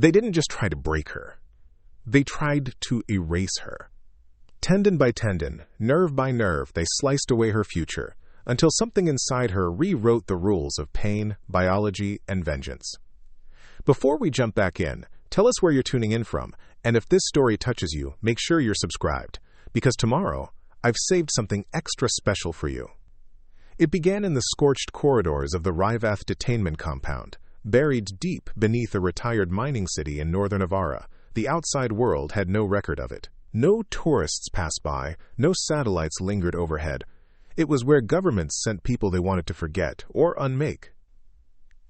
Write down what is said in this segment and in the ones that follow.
They didn't just try to break her. They tried to erase her. Tendon by tendon, nerve by nerve, they sliced away her future, until something inside her rewrote the rules of pain, biology, and vengeance. Before we jump back in, tell us where you're tuning in from, and if this story touches you, make sure you're subscribed, because tomorrow, I've saved something extra special for you. It began in the scorched corridors of the rewrote detainment compound, buried deep beneath a retired mining city in northern Navarra. The outside world had no record of it. No tourists passed by, no satellites lingered overhead. It was where governments sent people they wanted to forget or unmake.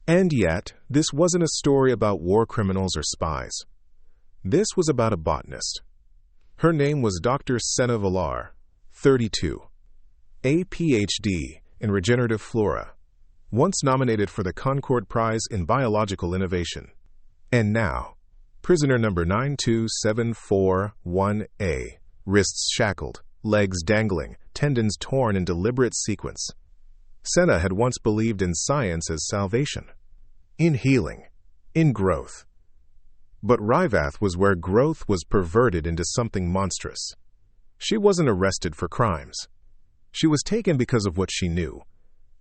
And yet, this wasn't a story about war criminals or spies. This was about a botanist. Her name was Dr. Senna Villar, 32, a PhD in regenerative flora, once nominated for the Concord Prize in Biological Innovation, and now prisoner number 92741A, wrists shackled, legs dangling, tendons torn in deliberate sequence. Senna had once believed in science as salvation, in healing, in growth. But rewrote was where growth was perverted into something monstrous. She wasn't arrested for crimes. She was taken because of what she knew,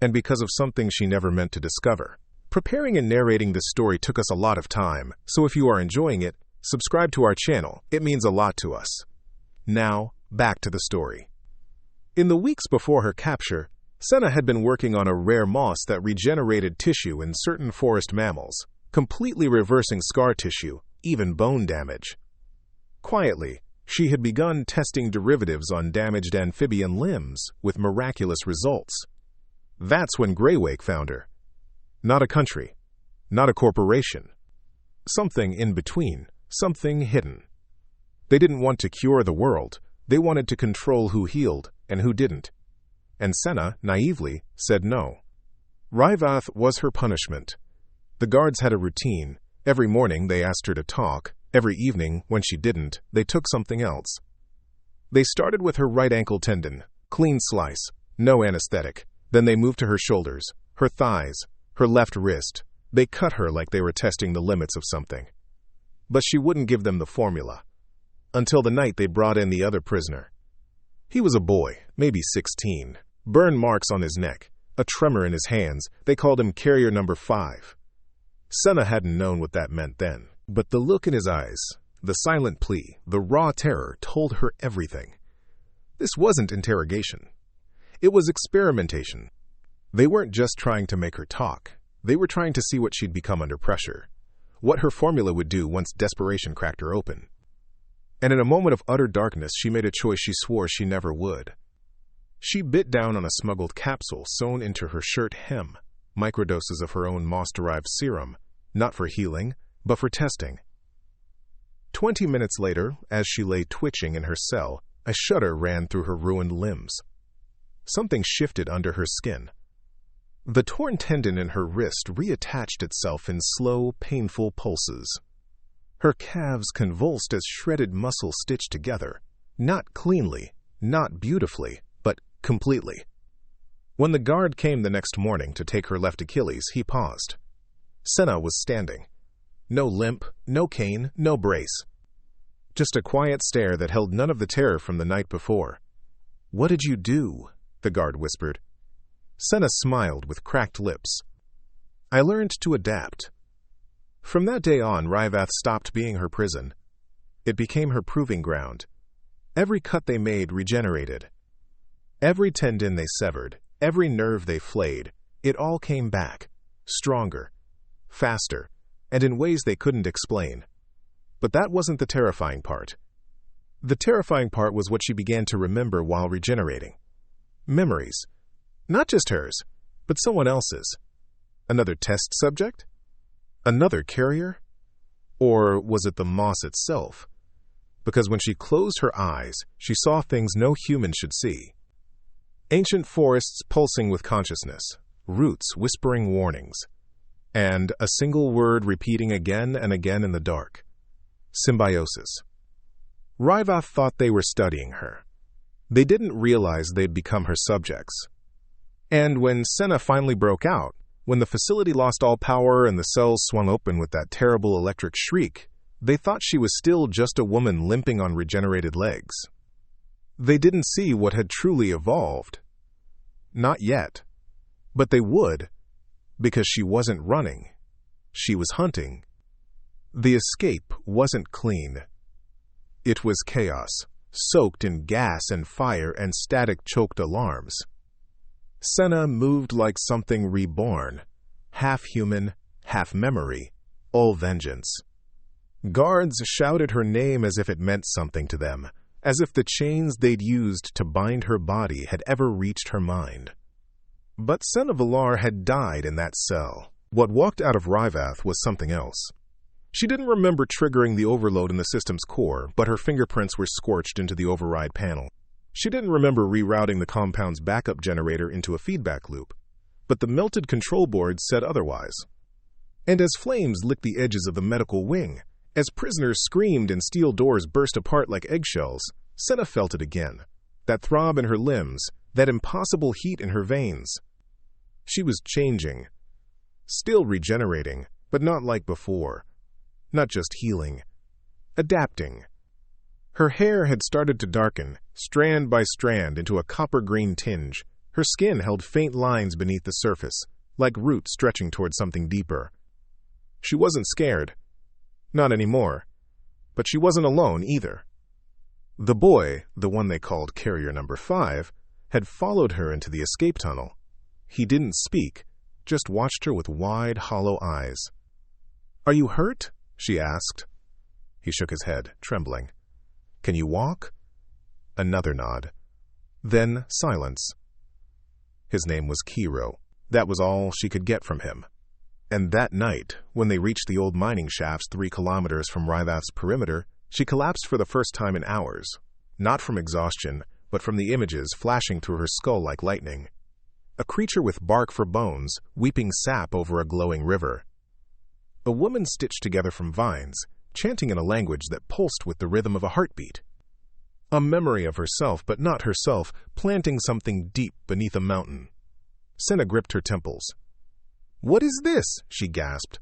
and because of something she never meant to discover. Preparing and narrating this story took us a lot of time, so if you are enjoying it, subscribe to our channel. It means a lot to us. Now, back to the story. In the weeks before her capture, Senna had been working on a rare moss that regenerated tissue in certain forest mammals, completely reversing scar tissue, even bone damage. Quietly, she had begun testing derivatives on damaged amphibian limbs with miraculous results. That's when Greywake found her. Not a country, not a corporation. Something in between, something hidden. They didn't want to cure the world. They wanted to control who healed and who didn't. And Senna, naively, said no. Rewrote was her punishment. The guards had a routine. Every morning they asked her to talk. Every evening, when she didn't, they took something else. They started with her right ankle tendon, clean slice, no anesthetic. Then they moved to her shoulders, her thighs, her left wrist. They cut her like they were testing the limits of something. But she wouldn't give them the formula. Until the night they brought in the other prisoner. He was a boy, maybe 16. Burn marks on his neck, a tremor in his hands. They called him Carrier Number 5. Senna hadn't known what that meant then. But the look in his eyes, the silent plea, the raw terror told her everything. This wasn't interrogation. It was experimentation. They weren't just trying to make her talk. They were trying to see what she'd become under pressure, what her formula would do once desperation cracked her open. And in a moment of utter darkness, she made a choice she swore she never would. She bit down on a smuggled capsule sewn into her shirt hem, microdoses of her own moss-derived serum, not for healing, but for testing. 20 minutes later, as she lay twitching in her cell, a shudder ran through her ruined limbs. Something shifted under her skin. The torn tendon in her wrist reattached itself in slow, painful pulses. Her calves convulsed as shredded muscle stitched together, not cleanly, not beautifully, but completely. When the guard came the next morning to take her left Achilles, he paused. Senna was standing. No limp, no cane, no brace. Just a quiet stare that held none of the terror from the night before. "What did you do?" the guard whispered. Senna smiled with cracked lips. "I learned to adapt." From that day on, rewrote stopped being her prison. It became her proving ground. Every cut they made regenerated. Every tendon they severed, every nerve they flayed, it all came back, stronger, faster, and in ways they couldn't explain. But that wasn't the terrifying part. The terrifying part was what she began to remember while regenerating. Memories. Not just hers, but someone else's. Another test subject? Another carrier? Or was it the moss itself? Because when she closed her eyes, she saw things no human should see. Ancient forests pulsing with consciousness, roots whispering warnings, and a single word repeating again and again in the dark. Symbiosis. Rewrote thought they were studying her. They didn't realize they'd become her subjects. And when Senna finally broke out, When the facility lost all power and the cells swung open with that terrible electric shriek, they thought she was still just a woman limping on regenerated legs. They didn't see what had truly evolved. Not yet. But they would, because she wasn't running. She was hunting. The escape wasn't clean. It was chaos, soaked in gas and fire and static-choked alarms. Senna moved like something reborn, half human, half memory, all vengeance. Guards shouted her name as if it meant something to them, as if the chains they'd used to bind her body had ever reached her mind. But Senna Villar had died in that cell. What walked out of Rivath was something else. She didn't remember triggering the overload in the system's core, but her fingerprints were scorched into the override panel. She didn't remember rerouting the compound's backup generator into a feedback loop, but the melted control board said otherwise. And as flames licked the edges of the medical wing, as prisoners screamed and steel doors burst apart like eggshells, Senna felt it again. That throb in her limbs, that impossible heat in her veins. She was changing. Still regenerating, but not like before. Not just healing. Adapting. Her hair had started to darken, strand by strand, into a copper-green tinge. Her skin held faint lines beneath the surface, like roots stretching toward something deeper. She wasn't scared. Not anymore. But she wasn't alone either. The boy, the one they called Carrier Number 5, had followed her into the escape tunnel. He didn't speak, just watched her with wide, hollow eyes. "Are you hurt?" she asked. He shook his head, trembling. "Can you walk?" Another nod. Then silence. His name was Kiro. That was all she could get from him. And that night, when they reached the old mining shafts 3 kilometers from Rivath's perimeter, she collapsed for the first time in hours. Not from exhaustion, but from the images flashing through her skull like lightning. A creature with bark for bones, weeping sap over a glowing river. A woman stitched together from vines, chanting in a language that pulsed with the rhythm of a heartbeat. A memory of herself, but not herself, planting something deep beneath a mountain. Senna gripped her temples. "What is this?" she gasped.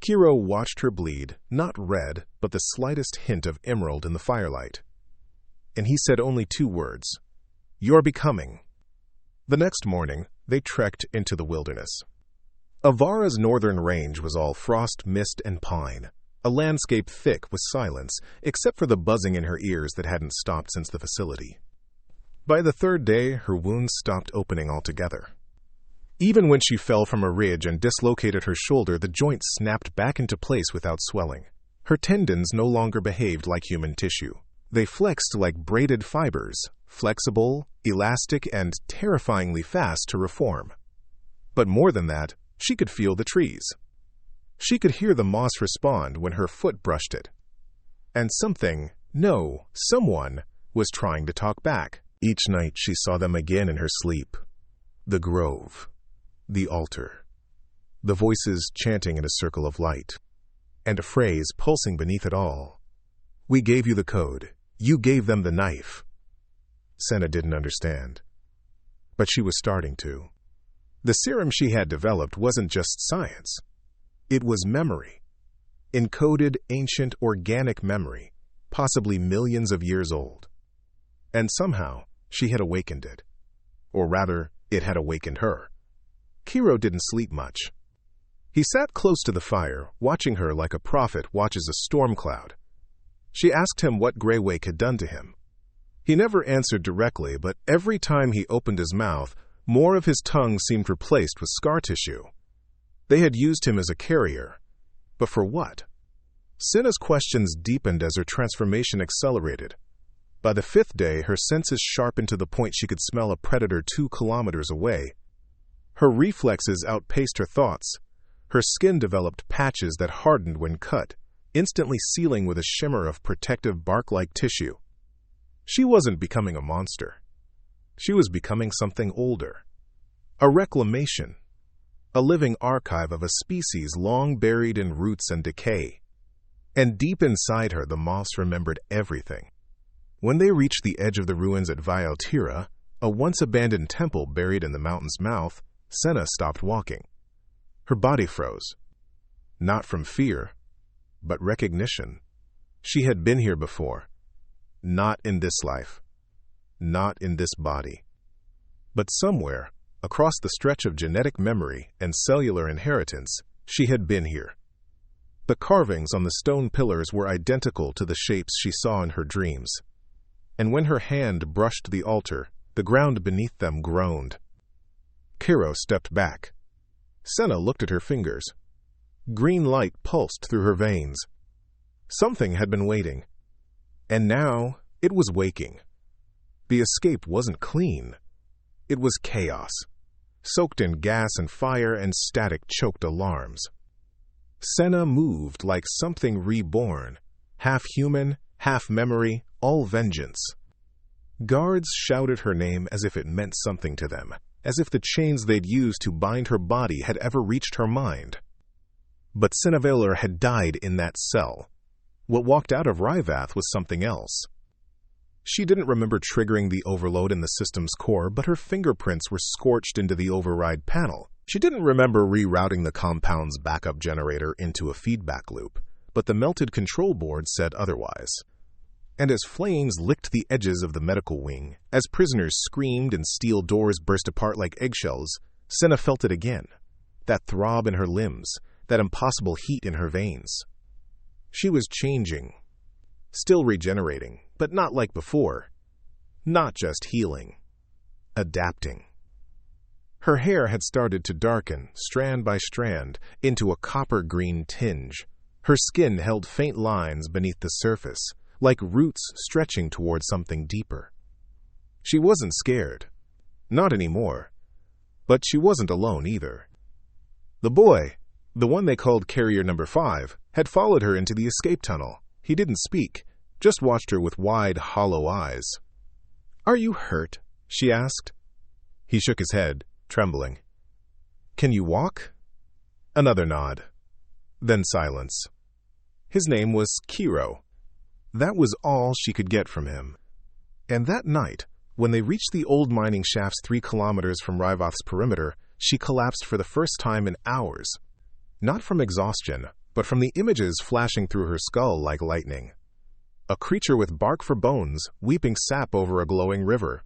Kiro watched her bleed, not red, but the slightest hint of emerald in the firelight. And he said only 2 words. "You're becoming." The next morning, they trekked into the wilderness. Avara's northern range was all frost, mist, and pine, a landscape thick with silence, except for the buzzing in her ears that hadn't stopped since the facility. By the 3rd day, her wounds stopped opening altogether. Even when she fell from a ridge and dislocated her shoulder, the joint snapped back into place without swelling. Her tendons no longer behaved like human tissue. They flexed like braided fibers, flexible, elastic, and terrifyingly fast to reform. But more than that, she could feel the trees. She could hear the moss respond when her foot brushed it. And someone was trying to talk back. Each night she saw them again in her sleep. The grove. The altar. The voices chanting in a circle of light. And a phrase pulsing beneath it all. "We gave you the code. You gave them the knife." Senna didn't understand. But she was starting to. The serum she had developed wasn't just science. It was memory. Encoded, ancient, organic memory, possibly millions of years old. And somehow, she had awakened it. Or rather, it had awakened her. Kiro didn't sleep much. He sat close to the fire, watching her like a prophet watches a storm cloud. She asked him what Greywake had done to him. He never answered directly, but every time he opened his mouth, more of his tongue seemed replaced with scar tissue. They had used him as a carrier. But for what? Senna's questions deepened as her transformation accelerated. By the 5th day, her senses sharpened to the point she could smell a predator 2 kilometers away. Her reflexes outpaced her thoughts. Her skin developed patches that hardened when cut, instantly sealing with a shimmer of protective bark-like tissue. She wasn't becoming a monster. She was becoming something older. A reclamation. A living archive of a species long buried in roots and decay. And deep inside her, the moss remembered everything. When they reached the edge of the ruins at Viotira, a once-abandoned temple buried in the mountain's mouth, Senna stopped walking. Her body froze. Not from fear, but recognition. She had been here before. Not in this life. Not in this body. But somewhere, across the stretch of genetic memory and cellular inheritance, she had been here. The carvings on the stone pillars were identical to the shapes she saw in her dreams. And when her hand brushed the altar, the ground beneath them groaned. Kiro stepped back. Senna looked at her fingers. Green light pulsed through her veins. Something had been waiting. And now it was waking. The escape wasn't clean. It was chaos, soaked in gas and fire and static-choked alarms. Senna moved like something reborn, half human, half memory, all vengeance. Guards shouted her name as if it meant something to them, as if the chains they'd used to bind her body had ever reached her mind. But Senna had died in that cell. What walked out of Ryvath was something else. She didn't remember triggering the overload in the system's core, but her fingerprints were scorched into the override panel. She didn't remember rerouting the compound's backup generator into a feedback loop, but the melted control board said otherwise. And as flames licked the edges of the medical wing, as prisoners screamed and steel doors burst apart like eggshells, Senna felt it again. That throb in her limbs, that impossible heat in her veins. She was changing. Still regenerating, but not like before. Not just healing. Adapting. Her hair had started to darken, strand by strand, into a copper-green tinge. Her skin held faint lines beneath the surface, like roots stretching toward something deeper. She wasn't scared. Not anymore. But she wasn't alone either. The boy, the one they called Carrier Number 5, had followed her into the escape tunnel. He didn't speak, just watched her with wide, hollow eyes. "Are you hurt?" she asked. He shook his head, trembling. "Can you walk?" Another nod. Then silence. His name was Kiro. That was all she could get from him. And that night, when they reached the old mining shafts 3 kilometers from Ryvath's perimeter, she collapsed for the first time in hours. Not from exhaustion, but from the images flashing through her skull like lightning. A creature with bark for bones, weeping sap over a glowing river.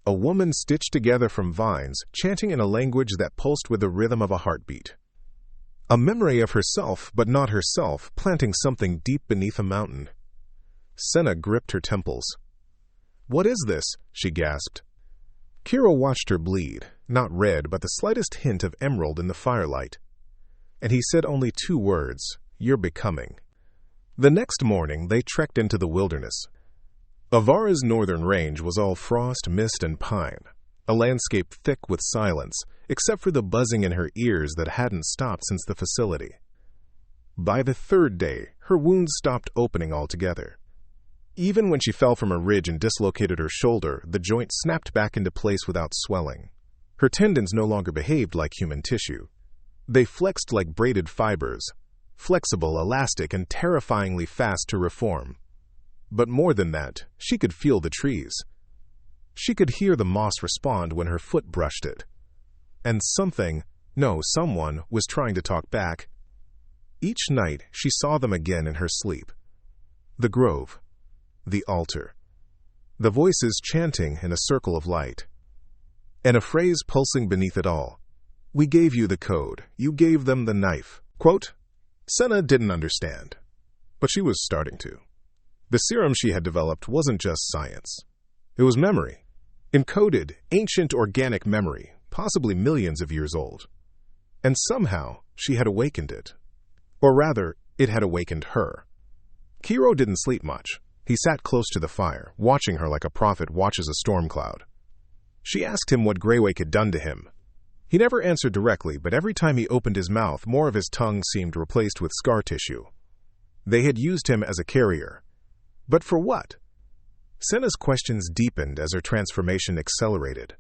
A woman stitched together from vines, chanting in a language that pulsed with the rhythm of a heartbeat. A memory of herself, but not herself, planting something deep beneath a mountain. Senna gripped her temples. "What is this?" she gasped. Kiro watched her bleed, not red, but the slightest hint of emerald in the firelight. And he said only 2 words, "You're becoming." The next morning, they trekked into the wilderness. Avara's northern range was all frost, mist, and pine, a landscape thick with silence, except for the buzzing in her ears that hadn't stopped since the facility. By the 3rd day, her wounds stopped opening altogether. Even when she fell from a ridge and dislocated her shoulder, the joint snapped back into place without swelling. Her tendons no longer behaved like human tissue. They flexed like braided fibers, flexible, elastic, and terrifyingly fast to reform. But more than that, she could feel the trees. She could hear the moss respond when her foot brushed it. And someone was trying to talk back. Each night, she saw them again in her sleep. The grove. The altar. The voices chanting in a circle of light. And a phrase pulsing beneath it all. "We gave you the code. You gave them the knife." Quote, Senna didn't understand. But she was starting to. The serum she had developed wasn't just science. It was memory. Encoded, ancient organic memory, possibly millions of years old. And somehow, she had awakened it. Or rather, it had awakened her. Kiro didn't sleep much. He sat close to the fire, watching her like a prophet watches a storm cloud. She asked him what Greywake had done to him. He never answered directly, but every time he opened his mouth, more of his tongue seemed replaced with scar tissue. They had used him as a carrier. But for what? Senna's questions deepened as her transformation accelerated.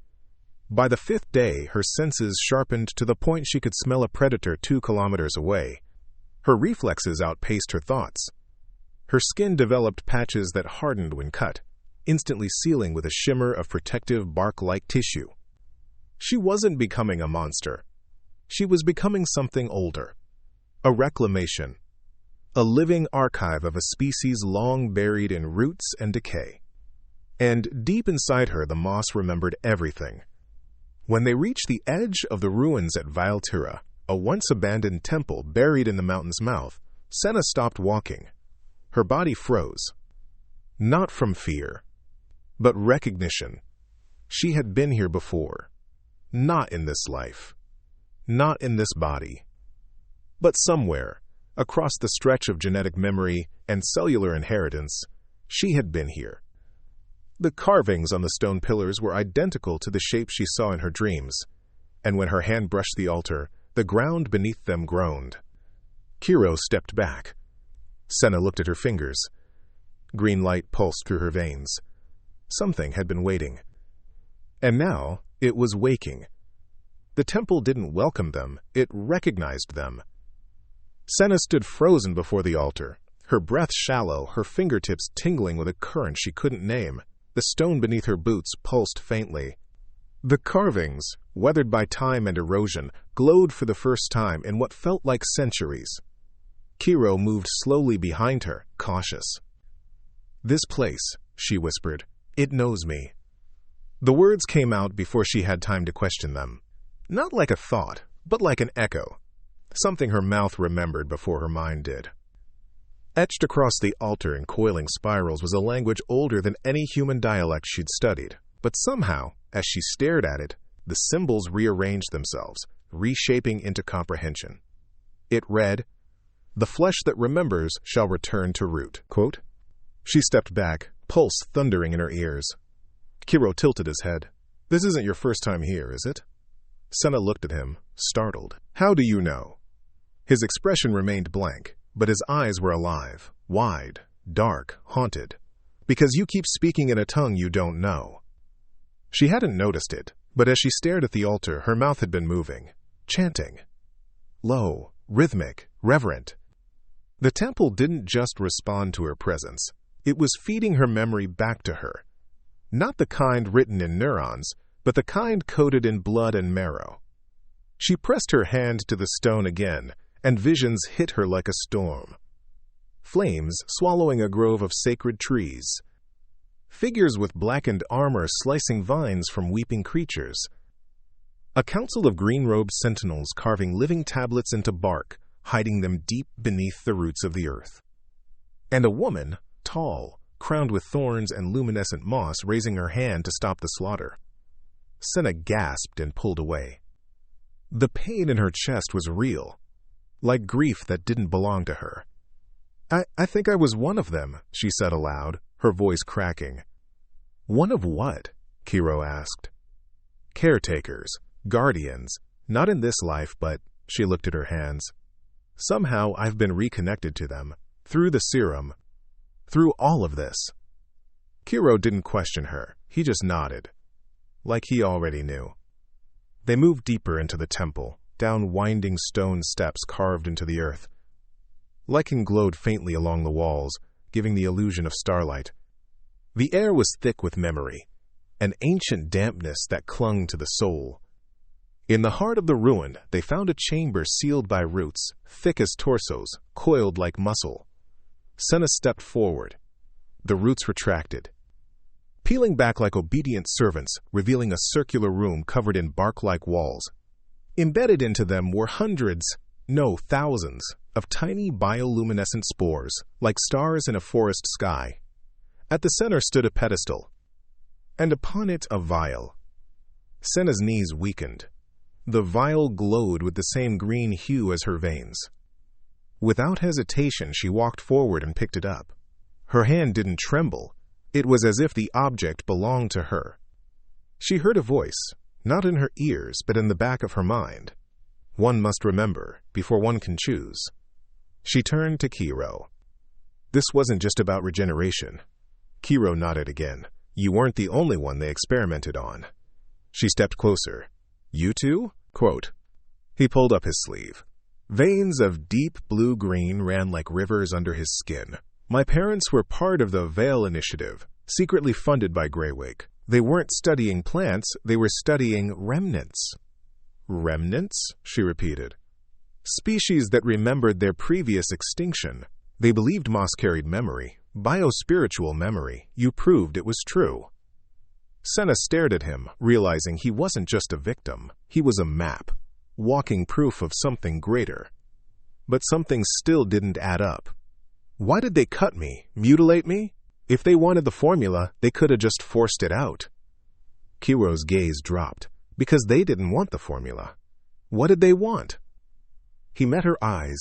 By the 5th day, her senses sharpened to the point she could smell a predator 2 kilometers away. Her reflexes outpaced her thoughts. Her skin developed patches that hardened when cut, instantly sealing with a shimmer of protective bark-like tissue. She wasn't becoming a monster. She was becoming something older. A reclamation. A living archive of a species long buried in roots and decay. And deep inside her, the moss remembered everything. When they reached the edge of the ruins at Valtira, a once-abandoned temple buried in the mountain's mouth, Senna stopped walking. Her body froze. Not from fear, but recognition. She had been here before. Not in this life. Not in this body. But somewhere, across the stretch of genetic memory and cellular inheritance, she had been here. The carvings on the stone pillars were identical to the shape she saw in her dreams, and when her hand brushed the altar, the ground beneath them groaned. Kiro stepped back. Senna looked at her fingers. Green light pulsed through her veins. Something had been waiting. And now it was waking. The temple didn't welcome them, it recognized them. Senna stood frozen before the altar, her breath shallow, her fingertips tingling with a current she couldn't name. The stone beneath her boots pulsed faintly. The carvings, weathered by time and erosion, glowed for the first time in what felt like centuries. Kiro moved slowly behind her, cautious. "This place," she whispered, "it knows me." The words came out before she had time to question them. Not like a thought, but like an echo. Something her mouth remembered before her mind did. Etched across the altar in coiling spirals was a language older than any human dialect she'd studied. But somehow, as she stared at it, the symbols rearranged themselves, reshaping into comprehension. It read, "The flesh that remembers shall return to root." Quote. She stepped back, pulse thundering in her ears. Kiro tilted his head. "This isn't your first time here, is it?" Senna looked at him, startled. "How do you know?" His expression remained blank, but his eyes were alive, wide, dark, haunted. "Because you keep speaking in a tongue you don't know." She hadn't noticed it, but as she stared at the altar, her mouth had been moving, chanting. Low, rhythmic, reverent. The temple didn't just respond to her presence. It was feeding her memory back to her. Not the kind written in neurons, but the kind coded in blood and marrow. She pressed her hand to the stone again, and visions hit her like a storm. Flames swallowing a grove of sacred trees. Figures with blackened armor slicing vines from weeping creatures. A council of green-robed sentinels carving living tablets into bark, hiding them deep beneath the roots of the earth. And a woman, tall, crowned with thorns and luminescent moss, raising her hand to stop the slaughter. Senna gasped and pulled away. The pain in her chest was real, like grief that didn't belong to her. I think I was one of them," she said aloud, her voice cracking. "One of what?" Kiro asked. "Caretakers, guardians, not in this life, but," she looked at her hands. "Somehow I've been reconnected to them, through the serum, through all of this." Kiro didn't question her, he just nodded, like he already knew. They moved deeper into the temple, down winding stone steps carved into the earth. Lichen glowed faintly along the walls, giving the illusion of starlight. The air was thick with memory, an ancient dampness that clung to the soul. In the heart of the ruin, they found a chamber sealed by roots, thick as torsos, coiled like muscle. Senna stepped forward. The roots retracted, peeling back like obedient servants, revealing a circular room covered in bark-like walls. Embedded into them were hundreds, no, thousands, of tiny bioluminescent spores, like stars in a forest sky. At the center stood a pedestal, and upon it a vial. Senna's knees weakened. The vial glowed with the same green hue as her veins. Without hesitation, she walked forward and picked it up. Her hand didn't tremble. It was as if the object belonged to her. She heard a voice, not in her ears, but in the back of her mind. One must remember before one can choose. She turned to Kiro. This wasn't just about regeneration. Kiro nodded again. You weren't the only one they experimented on. She stepped closer. You too? Quote. He pulled up his sleeve. Veins of deep blue-green ran like rivers under his skin. My parents were part of the Veil Initiative, secretly funded by Greywig. They weren't studying plants, they were studying remnants. Remnants? She repeated. Species that remembered their previous extinction. They believed moss carried memory, biospiritual memory. You proved it was true. Senna stared at him, realizing he wasn't just a victim. He was a map, walking proof of something greater. But something still didn't add up. Why did they cut me, mutilate me? If they wanted the formula, they could have just forced it out. Kiro's gaze dropped, because they didn't want the formula. What did they want? He met her eyes.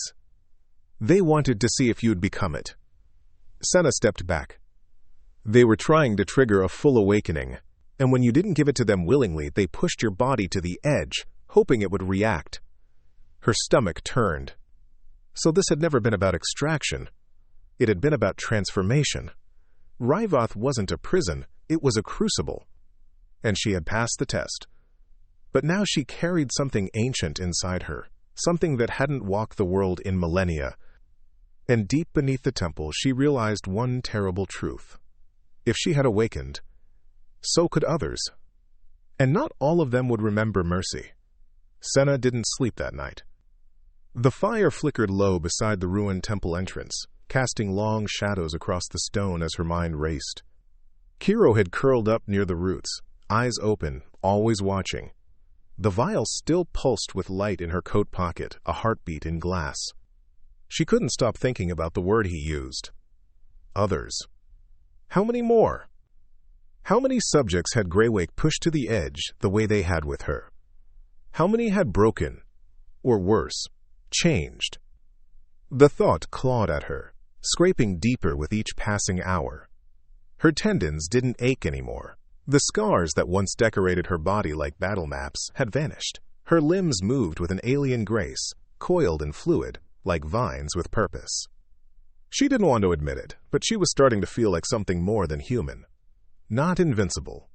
They wanted to see if you'd become it. Senna stepped back. They were trying to trigger a full awakening, and when you didn't give it to them willingly, they pushed your body to the edge, hoping it would react. Her stomach turned. So this had never been about extraction. It had been about transformation. Rewrote wasn't a prison, it was a crucible. And she had passed the test. But now she carried something ancient inside her, something that hadn't walked the world in millennia. And deep beneath the temple, she realized one terrible truth. If she had awakened, so could others. And not all of them would remember mercy. Senna didn't sleep that night. The fire flickered low beside the ruined temple entrance, casting long shadows across the stone as her mind raced. Kiro had curled up near the roots, eyes open, always watching. The vial still pulsed with light in her coat pocket, a heartbeat in glass. She couldn't stop thinking about the word he used. Others. How many more? How many subjects had Greywake pushed to the edge the way they had with her? How many had broken, or worse, changed? The thought clawed at her, scraping deeper with each passing hour. Her tendons didn't ache anymore. The scars that once decorated her body like battle maps had vanished. Her limbs moved with an alien grace, coiled and fluid, like vines with purpose. She didn't want to admit it, but she was starting to feel like something more than human. Not invincible,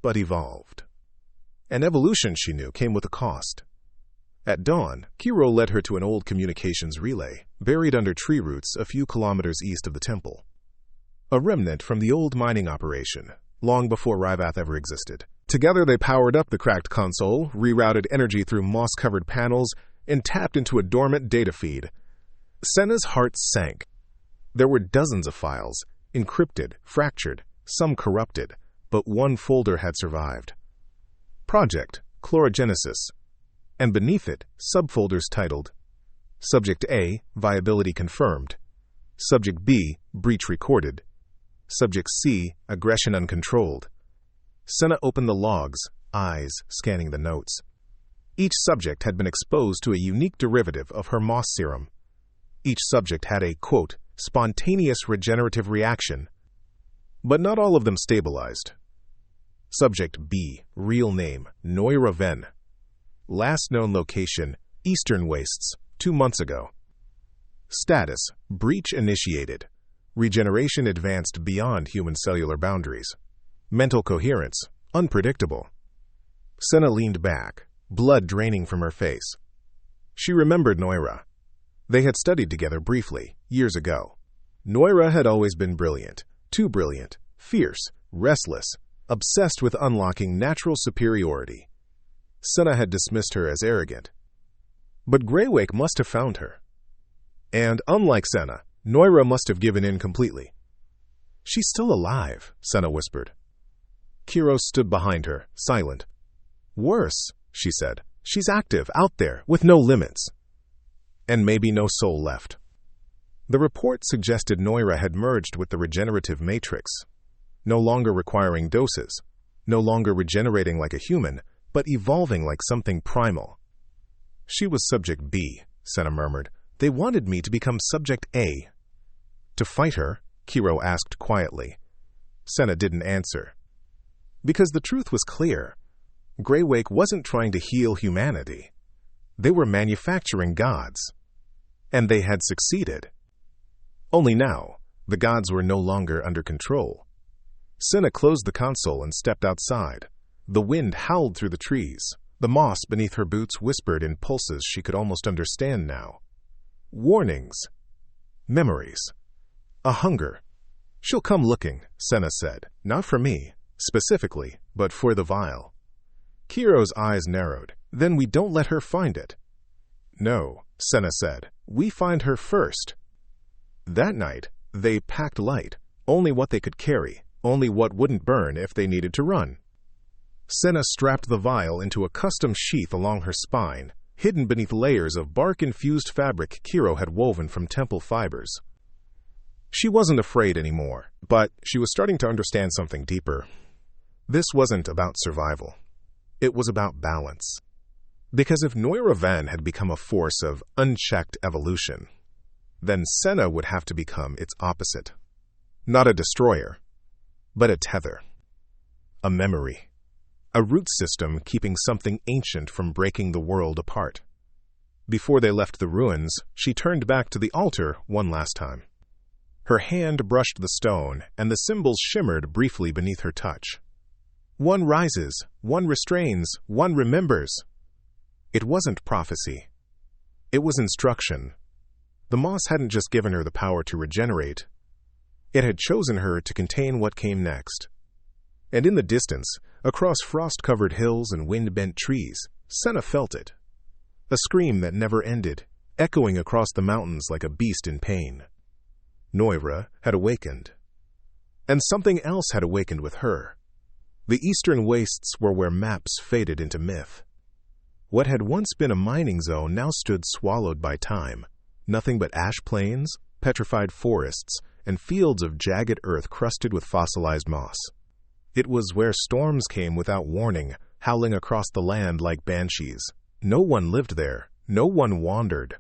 but evolved. And evolution, she knew, came with a cost. At dawn, Kiro led her to an old communications relay, buried under tree roots a few kilometers east of the temple. A remnant from the old mining operation, long before Rewrote ever existed. Together they powered up the cracked console, rerouted energy through moss-covered panels, and tapped into a dormant data feed. Senna's heart sank. There were dozens of files, encrypted, fractured, some corrupted, but one folder had survived. Project Chlorogenesis, and beneath it, subfolders titled Subject A, Viability Confirmed. Subject B, Breach Recorded. Subject C, Aggression Uncontrolled. Senna opened the logs, eyes scanning the notes. Each subject had been exposed to a unique derivative of her moss serum. Each subject had a, quote, spontaneous regenerative reaction. But not all of them stabilized. Subject B, real name, Noira Ven. Last known location, Eastern Wastes, 2 months ago. Status, breach initiated. Regeneration advanced beyond human cellular boundaries. Mental coherence, unpredictable. Senna leaned back, blood draining from her face. She remembered Noira. They had studied together briefly, years ago. Noira had always been brilliant, too brilliant, fierce, restless, obsessed with unlocking natural superiority. Senna had dismissed her as arrogant. But Greywake must have found her. And, unlike Senna, Noira must have given in completely. She's still alive, Senna whispered. Kiro stood behind her, silent. Worse, she said. She's active, out there, with no limits. And maybe no soul left. The report suggested Noira had merged with the regenerative matrix, no longer requiring doses, no longer regenerating like a human, but evolving like something primal. She was Subject B, Senna murmured. They wanted me to become Subject A. To fight her? Kiro asked quietly. Senna didn't answer. Because the truth was clear. Greywake wasn't trying to heal humanity. They were manufacturing gods. And they had succeeded. Only now, the gods were no longer under control. Senna closed the console and stepped outside. The wind howled through the trees. The moss beneath her boots whispered in pulses she could almost understand now. Warnings. Memories. A hunger. She'll come looking, Senna said. Not for me, specifically, but for the vial. Kiro's eyes narrowed. Then we don't let her find it. No, Senna said. We find her first. That night, they packed light, only what they could carry, only what wouldn't burn if they needed to run. Senna strapped the vial into a custom sheath along her spine, hidden beneath layers of bark-infused fabric Kiro had woven from temple fibers. She wasn't afraid anymore, but she was starting to understand something deeper. This wasn't about survival. It was about balance. Because if Noira Van had become a force of unchecked evolution, then Senna would have to become its opposite. Not a destroyer, but a tether. A memory. A root system keeping something ancient from breaking the world apart. Before they left the ruins, she turned back to the altar one last time. Her hand brushed the stone, and the symbols shimmered briefly beneath her touch. One rises, one restrains, one remembers. It wasn't prophecy. It was instruction. The moss hadn't just given her the power to regenerate. It had chosen her to contain what came next. And in the distance, across frost-covered hills and wind-bent trees, Senna felt it. A scream that never ended, echoing across the mountains like a beast in pain. Noira had awakened. And something else had awakened with her. The eastern wastes were where maps faded into myth. What had once been a mining zone now stood swallowed by time. Nothing but ash plains, petrified forests, and fields of jagged earth crusted with fossilized moss. It was where storms came without warning, howling across the land like banshees. No one lived there, no one wandered,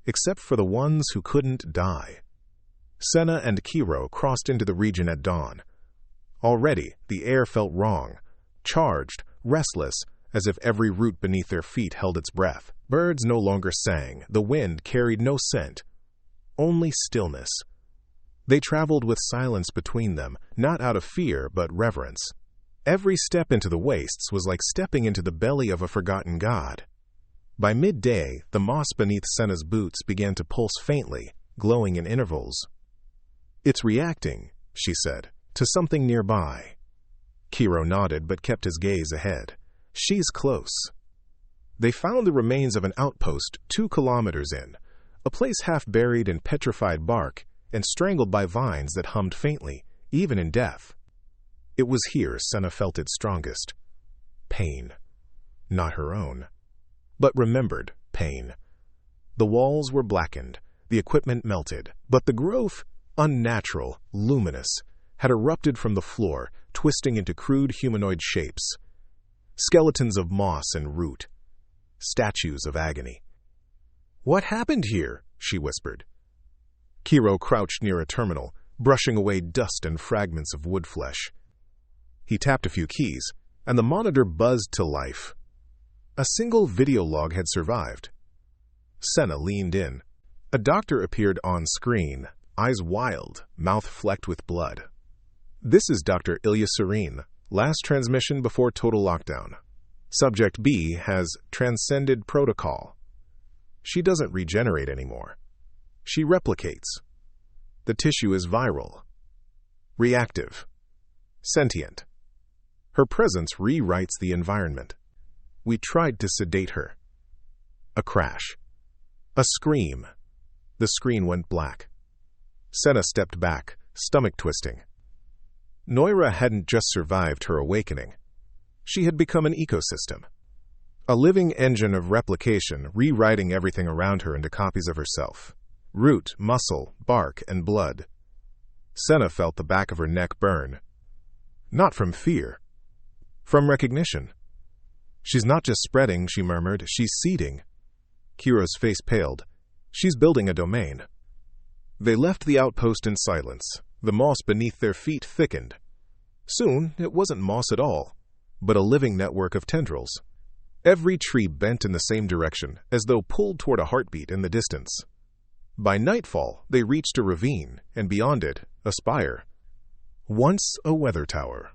except for the ones who couldn't die. Senna and Kiro crossed into the region at dawn. Already, the air felt wrong, charged, restless, as if every root beneath their feet held its breath. Birds no longer sang, the wind carried no scent, only stillness. They traveled with silence between them, not out of fear, but reverence. Every step into the wastes was like stepping into the belly of a forgotten god. By midday, the moss beneath Senna's boots began to pulse faintly, glowing in intervals. It's reacting, she said, to something nearby. Kiro nodded but kept his gaze ahead. She's close. They found the remains of an outpost 2 kilometers in, a place half buried in petrified bark and strangled by vines that hummed faintly, even in death. It was here Senna felt its strongest. Pain. Not her own, but remembered pain. The walls were blackened, the equipment melted, but the growth, unnatural, luminous, had erupted from the floor, twisting into crude humanoid shapes. Skeletons of moss and root. Statues of agony. "What happened here?" she whispered. Kiro crouched near a terminal, brushing away dust and fragments of wood flesh. He tapped a few keys, and the monitor buzzed to life. A single video log had survived. Senna leaned in. A doctor appeared on screen, eyes wild, mouth flecked with blood. "This is Dr. Ilya Serene. Last transmission before total lockdown. Subject B has transcended protocol. She doesn't regenerate anymore. She replicates. The tissue is viral. Reactive. Sentient. Her presence rewrites the environment. We tried to sedate her." A crash. A scream. The screen went black. Senna stepped back, stomach twisting. Noira hadn't just survived her awakening. She had become an ecosystem. A living engine of replication, rewriting everything around her into copies of herself. Root, muscle, bark, and blood. Senna felt the back of her neck burn. Not from fear. From recognition. "She's not just spreading," she murmured. "She's seeding." Kiro's face paled. "She's building a domain." They left the outpost in silence. The moss beneath their feet thickened. Soon, it wasn't moss at all, but a living network of tendrils. Every tree bent in the same direction, as though pulled toward a heartbeat in the distance. By nightfall, they reached a ravine, and beyond it, a spire. Once a weather tower.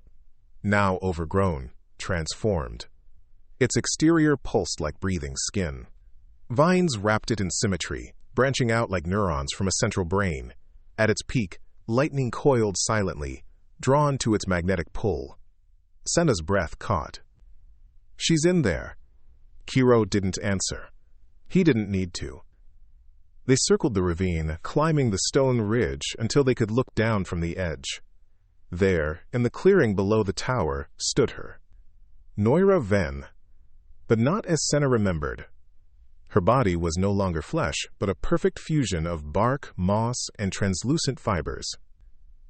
Now overgrown, transformed. Its exterior pulsed like breathing skin. Vines wrapped it in symmetry, branching out like neurons from a central brain. At its peak, lightning coiled silently, drawn to its magnetic pull. Senna's breath caught. "She's in there." Kiro didn't answer. He didn't need to. They circled the ravine, climbing the stone ridge until they could look down from the edge. There, in the clearing below the tower, stood her. Noira Ven. But not as Senna remembered. Her body was no longer flesh, but a perfect fusion of bark, moss, and translucent fibers.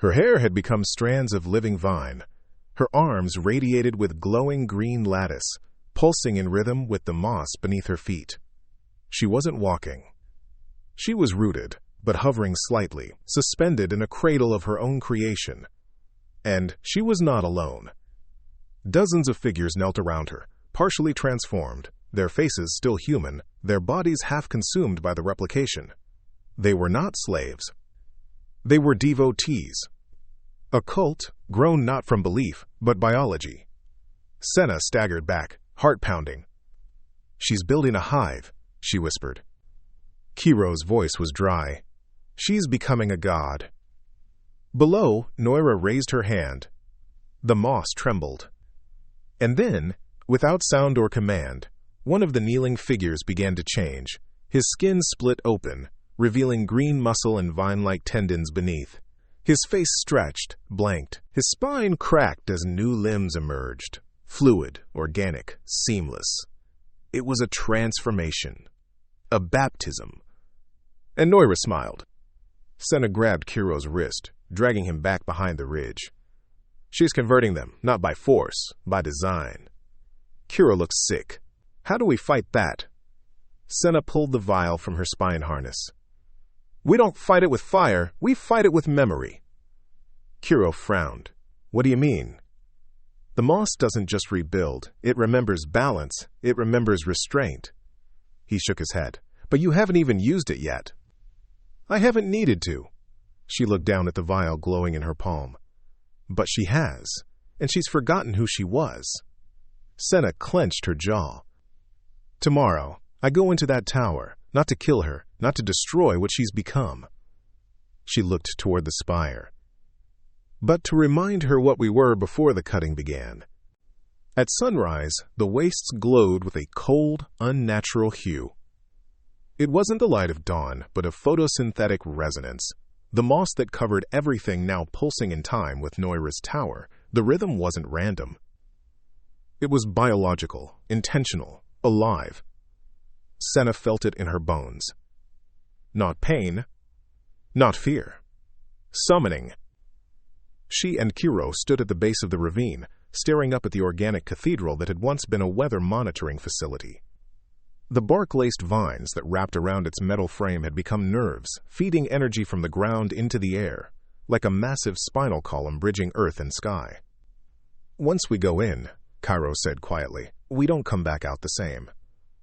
Her hair had become strands of living vine. Her arms radiated with glowing green lattice, pulsing in rhythm with the moss beneath her feet. She wasn't walking. She was rooted, but hovering slightly, suspended in a cradle of her own creation. And she was not alone. Dozens of figures knelt around her, partially transformed, their faces still human, their bodies half consumed by the replication. They were not slaves. They were devotees. A cult grown not from belief, but biology. Senna staggered back, heart pounding. "She's building a hive," she whispered. Kiro's voice was dry. "She's becoming a god." Below, Noira raised her hand. The moss trembled. And then, without sound or command, one of the kneeling figures began to change. His skin split open, revealing green muscle and vine-like tendons beneath. His face stretched, blanked. His spine cracked as new limbs emerged. Fluid, organic, seamless. It was a transformation. A baptism. And Noira smiled. Senna grabbed Kiro's wrist, dragging him back behind the ridge. "She's converting them, not by force, by design." Kiro looked sick. "How do we fight that?" Senna pulled the vial from her spine harness. "We don't fight it with fire, we fight it with memory." Kiro frowned. "What do you mean?" "The moss doesn't just rebuild, it remembers balance, it remembers restraint." He shook his head. "But you haven't even used it yet." "I haven't needed to." She looked down at the vial glowing in her palm. "But she has, and she's forgotten who she was." Senna clenched her jaw. "Tomorrow, I go into that tower, not to kill her, not to destroy what she's become." She looked toward the spire. "But to remind her what we were before the cutting began." At sunrise, the wastes glowed with a cold, unnatural hue. It wasn't the light of dawn, but of photosynthetic resonance. The moss that covered everything now pulsing in time with Noira's tower. The rhythm wasn't random. It was biological, intentional, alive. Senna felt it in her bones. Not pain, not fear. Summoning. She and Kiro stood at the base of the ravine, staring up at the organic cathedral that had once been a weather monitoring facility. The bark-laced vines that wrapped around its metal frame had become nerves, feeding energy from the ground into the air, like a massive spinal column bridging earth and sky. "Once we go in," Kiro said quietly, "we don't come back out the same."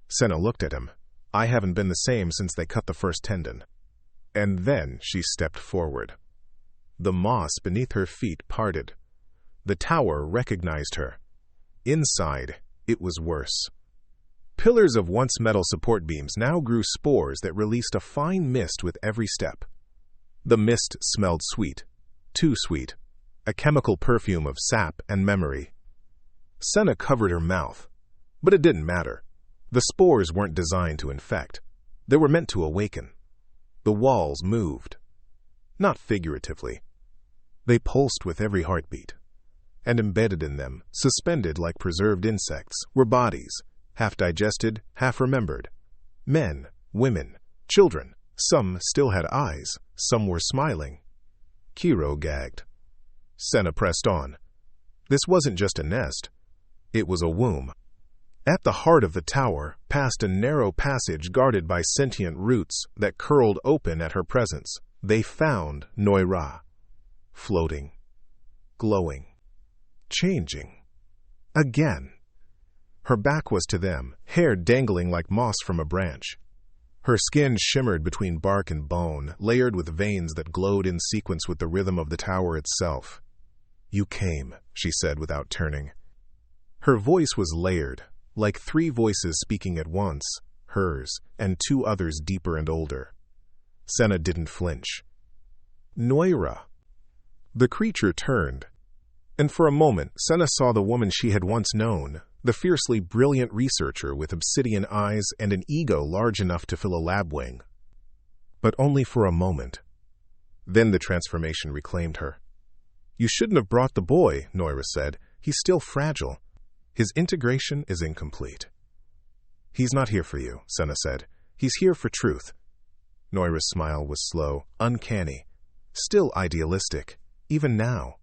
Senna looked at him. "I haven't been the same since they cut the first tendon." And then she stepped forward. The moss beneath her feet parted. The tower recognized her. Inside, it was worse. Pillars of once metal support beams now grew spores that released a fine mist with every step. The mist smelled sweet, too sweet, a chemical perfume of sap and memory. Senna covered her mouth, but it didn't matter. The spores weren't designed to infect. They were meant to awaken. The walls moved. Not figuratively. They pulsed with every heartbeat. And embedded in them, suspended like preserved insects, were bodies, half digested, half remembered. Men, women, children. Some still had eyes, some were smiling. Kiro gagged. Senna pressed on. This wasn't just a nest. It was a womb. At the heart of the tower, past a narrow passage guarded by sentient roots that curled open at her presence, they found Noira. Floating. Glowing. Changing. Again. Her back was to them, hair dangling like moss from a branch. Her skin shimmered between bark and bone, layered with veins that glowed in sequence with the rhythm of the tower itself. "You came," she said without turning. Her voice was layered, like three voices speaking at once, hers, and two others deeper and older. Senna didn't flinch. "Noira." The creature turned. And for a moment, Senna saw the woman she had once known, the fiercely brilliant researcher with obsidian eyes and an ego large enough to fill a lab wing. But only for a moment. Then the transformation reclaimed her. "You shouldn't have brought the boy," Noira said. "He's still fragile. His integration is incomplete." "He's not here for you," Senna said. "He's here for truth." Noira's smile was slow, uncanny, still idealistic, even now.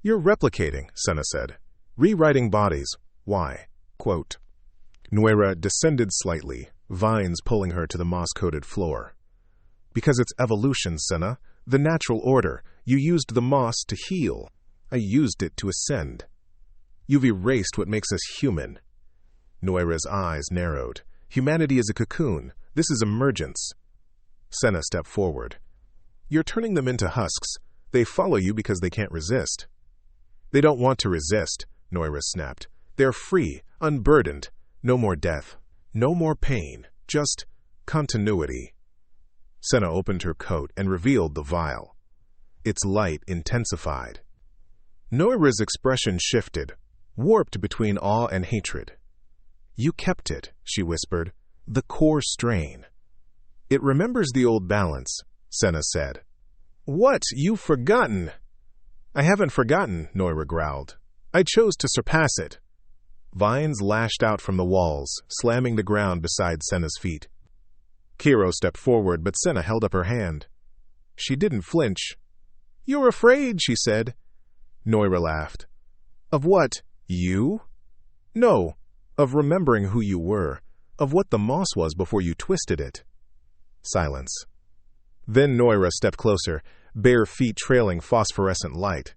"You're replicating," Senna said. "Rewriting bodies. Why?" Quote. Noira descended slightly, vines pulling her to the moss-coated floor. "Because it's evolution, Senna. The natural order. You used the moss to heal. I used it to ascend. You've erased what makes us human." Noira's eyes narrowed. "Humanity is a cocoon. This is emergence." Senna stepped forward. "You're turning them into husks. They follow you because they can't resist." "They don't want to resist," Noira snapped. "They're free, unburdened. No more death. No more pain. Just continuity." Senna opened her coat and revealed the vial. Its light intensified. Noira's expression shifted, warped between awe and hatred. "You kept it," she whispered. "The core strain." "It remembers the old balance," Senna said. "What? You've forgotten?" "I haven't forgotten," Noira growled. "I chose to surpass it." Vines lashed out from the walls, slamming the ground beside Senna's feet. Kiro stepped forward, but Senna held up her hand. She didn't flinch. "You're afraid," she said. Noira laughed. "Of what? You?" "No, of remembering who you were, of what the moss was before you twisted it." Silence. Then Noira stepped closer, bare feet trailing phosphorescent light.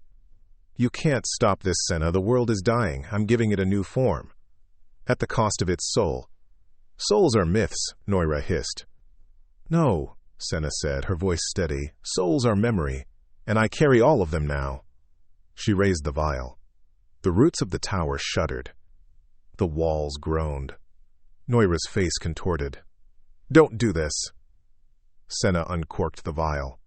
"You can't stop this, Senna. The world is dying. I'm giving it a new form. At the cost of its soul." "Souls are myths," Noira hissed. "No," Senna said, her voice steady. "Souls are memory, and I carry all of them now." She raised the vial. The roots of the tower shuddered. The walls groaned. Noira's face contorted. "Don't do this." Senna uncorked the vial.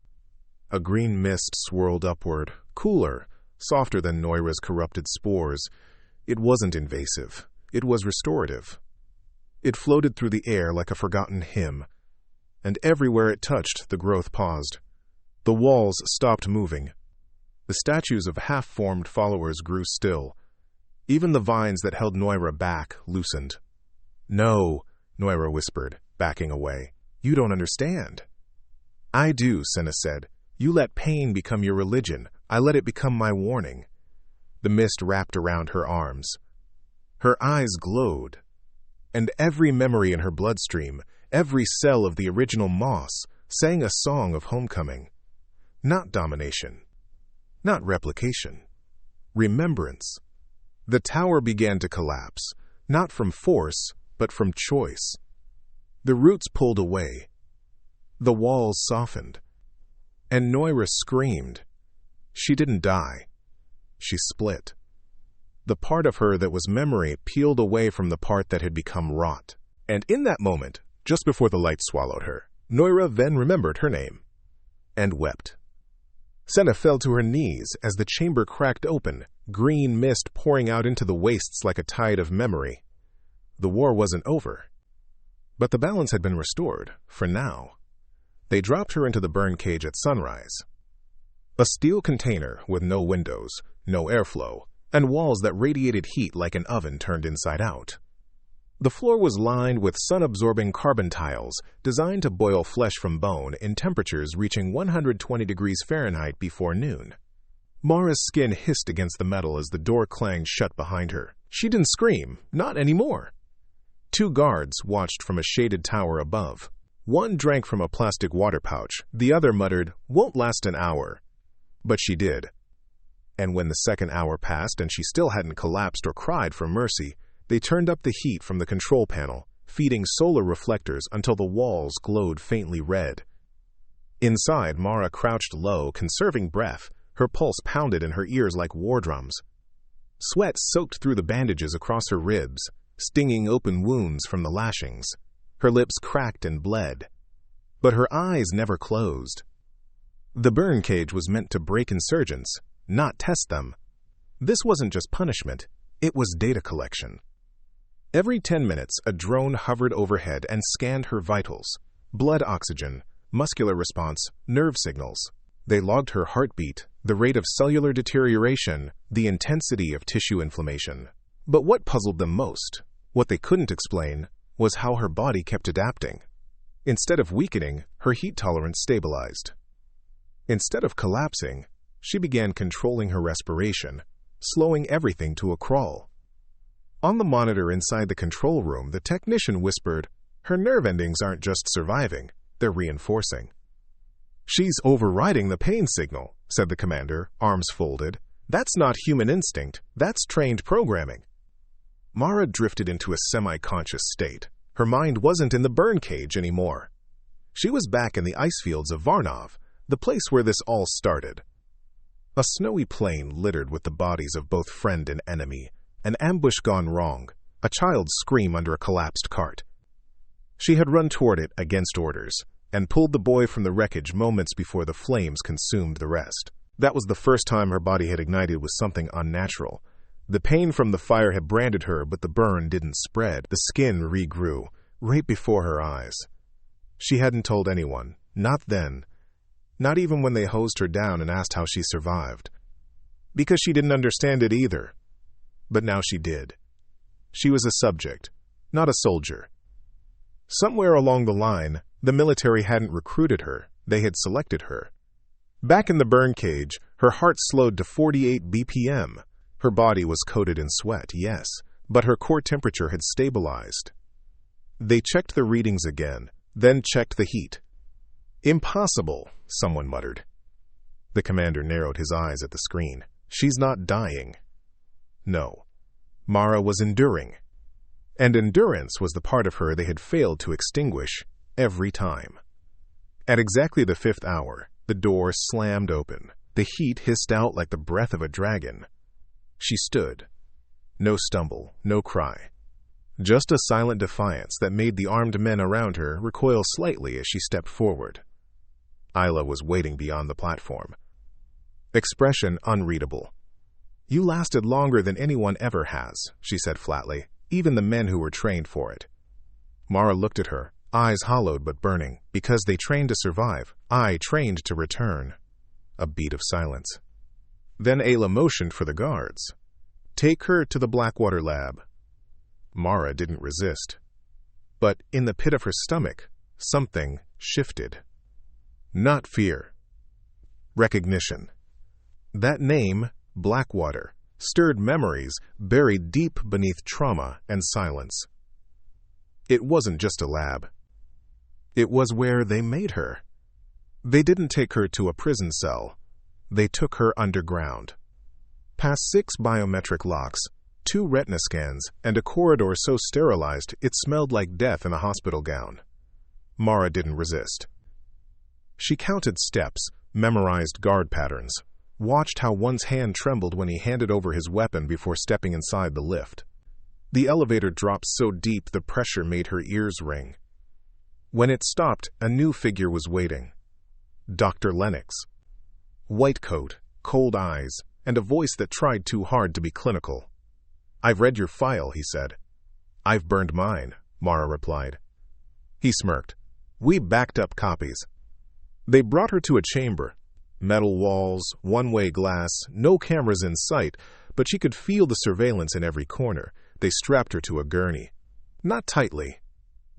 A green mist swirled upward, cooler, softer than Noira's corrupted spores. It wasn't invasive. It was restorative. It floated through the air like a forgotten hymn, and everywhere it touched, the growth paused. The walls stopped moving. The statues of half-formed followers grew still. Even the vines that held Noira back loosened. "No," Noira whispered, backing away. "You don't understand." "I do," Senna said. "You let pain become your religion. I let it become my warning." The mist wrapped around her arms. Her eyes glowed, and every memory in her bloodstream, every cell of the original moss, sang a song of homecoming. Not domination. Not replication. Remembrance. The tower began to collapse, not from force, but from choice. The roots pulled away. The walls softened. And Noira screamed. She didn't die. She split. The part of her that was memory peeled away from the part that had become rot. And in that moment, just before the light swallowed her, Noira then remembered her name. And wept. Senna fell to her knees as the chamber cracked open, green mist pouring out into the wastes like a tide of memory. The war wasn't over. But the balance had been restored, for now. They dropped her into the burn cage at sunrise. A steel container with no windows, no airflow, and walls that radiated heat like an oven turned inside out. The floor was lined with sun-absorbing carbon tiles designed to boil flesh from bone in temperatures reaching 120 degrees Fahrenheit before noon. Mara's skin hissed against the metal as the door clanged shut behind her. She didn't scream, not anymore. 2 guards watched from a shaded tower above. One drank from a plastic water pouch. The other muttered, "Won't last an hour." But she did. And when the second hour passed and she still hadn't collapsed or cried for mercy, they turned up the heat from the control panel, feeding solar reflectors until the walls glowed faintly red. Inside, Mara crouched low, conserving breath. Her pulse pounded in her ears like war drums. Sweat soaked through the bandages across her ribs, stinging open wounds from the lashings. Her lips cracked and bled. But her eyes never closed. The burn cage was meant to break insurgents, not test them. This wasn't just punishment, it was data collection. Every 10 minutes, a drone hovered overhead and scanned her vitals: blood oxygen, muscular response, nerve signals. They logged her heartbeat, the rate of cellular deterioration, the intensity of tissue inflammation. But what puzzled them most, what they couldn't explain, was how her body kept adapting. Instead of weakening, her heat tolerance stabilized. Instead of collapsing, she began controlling her respiration, slowing everything to a crawl. On the monitor inside the control room, the technician whispered, "Her nerve endings aren't just surviving, they're reinforcing." "She's overriding the pain signal," said the commander, arms folded. "That's not human instinct, that's trained programming." Mara drifted into a semi-conscious state. Her mind wasn't in the burn cage anymore. She was back in the ice fields of Varnov, the place where this all started. A snowy plain littered with the bodies of both friend and enemy, an ambush gone wrong, a child's scream under a collapsed cart. She had run toward it against orders, and pulled the boy from the wreckage moments before the flames consumed the rest. That was the first time her body had ignited with something unnatural. The pain from the fire had branded her, but the burn didn't spread. The skin regrew, right before her eyes. She hadn't told anyone, not then, not even when they hosed her down and asked how she survived. Because she didn't understand it either. But now she did. She was a subject, not a soldier. Somewhere along the line, the military hadn't recruited her, they had selected her. Back in the burn cage, her heart slowed to 48 BPM. Her body was coated in sweat, yes, but her core temperature had stabilized. They checked the readings again, then checked the heat. "Impossible," someone muttered. The commander narrowed his eyes at the screen. "She's not dying." No. Mara was enduring. And endurance was the part of her they had failed to extinguish every time. At exactly the 5th hour, the door slammed open. The heat hissed out like the breath of a dragon. She stood. No stumble, no cry. Just a silent defiance that made the armed men around her recoil slightly as she stepped forward. Isla was waiting beyond the platform. Expression unreadable. "You lasted longer than anyone ever has," she said flatly, "even the men who were trained for it." Mara looked at her, eyes hollowed but burning. "Because they trained to survive, I trained to return." A beat of silence. Then Ayla motioned for the guards. "Take her to the Blackwater lab." Mara didn't resist. But in the pit of her stomach, something shifted. Not fear. Recognition. That name, Blackwater, stirred memories buried deep beneath trauma and silence. It wasn't just a lab. It was where they made her. They didn't take her to a prison cell. They took her underground. Past 6 biometric locks, 2 retina scans, and a corridor so sterilized it smelled like death in a hospital gown. Mara didn't resist. She counted steps, memorized guard patterns, watched how one's hand trembled when he handed over his weapon before stepping inside the lift. The elevator dropped so deep the pressure made her ears ring. When it stopped, a new figure was waiting. Dr. Lennox. White coat, cold eyes, and a voice that tried too hard to be clinical. "I've read your file," he said. "I've burned mine," Mara replied. He smirked. "We backed up copies." They brought her to a chamber. Metal walls, one-way glass, no cameras in sight, but she could feel the surveillance in every corner. They strapped her to a gurney. Not tightly.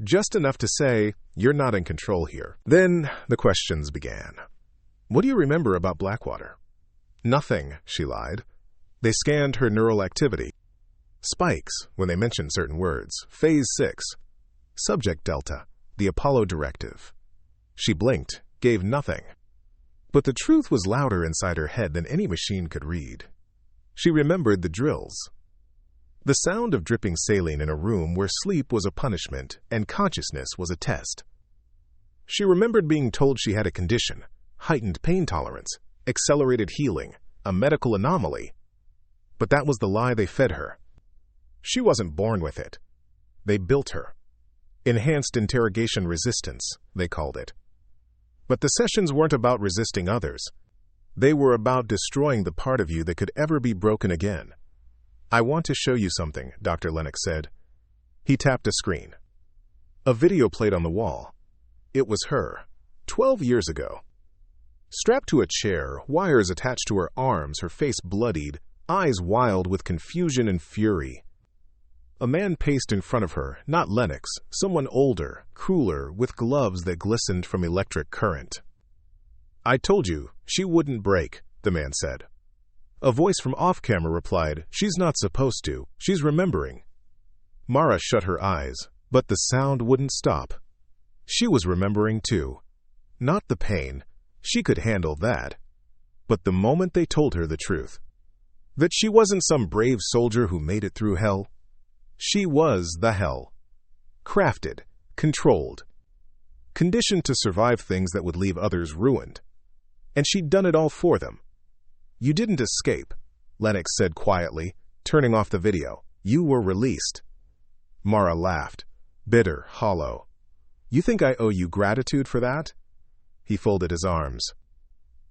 Just enough to say, "You're not in control here." Then the questions began. "What do you remember about Blackwater?" "Nothing," she lied. They scanned her neural activity. Spikes, when they mentioned certain words. Phase 6. Subject Delta, the Apollo directive. She blinked, gave nothing. But the truth was louder inside her head than any machine could read. She remembered the drills. The sound of dripping saline in a room where sleep was a punishment and consciousness was a test. She remembered being told she had a condition, heightened pain tolerance, accelerated healing, a medical anomaly. But that was the lie they fed her. She wasn't born with it. They built her. Enhanced interrogation resistance, they called it. But the sessions weren't about resisting others. They were about destroying the part of you that could ever be broken again. I want to show you something, Dr. Lennox said. He tapped a screen. A video played on the wall. It was her, 12 years ago. Strapped to a chair, wires attached to her arms, her face bloodied, eyes wild with confusion and fury. A man paced in front of her, not Lennox, someone older, crueler, with gloves that glistened from electric current. I told you, she wouldn't break, the man said. A voice from off-camera replied, She's not supposed to. She's remembering. Mara shut her eyes, but the sound wouldn't stop. She was remembering too. Not the pain. She could handle that. But the moment they told her the truth, that she wasn't some brave soldier who made it through hell. She was the hell. Crafted, controlled, conditioned to survive things that would leave others ruined. And she'd done it all for them. You didn't escape, Lennox said quietly, turning off the video. You were released. Mara laughed, bitter, hollow. You think I owe you gratitude for that? He folded his arms.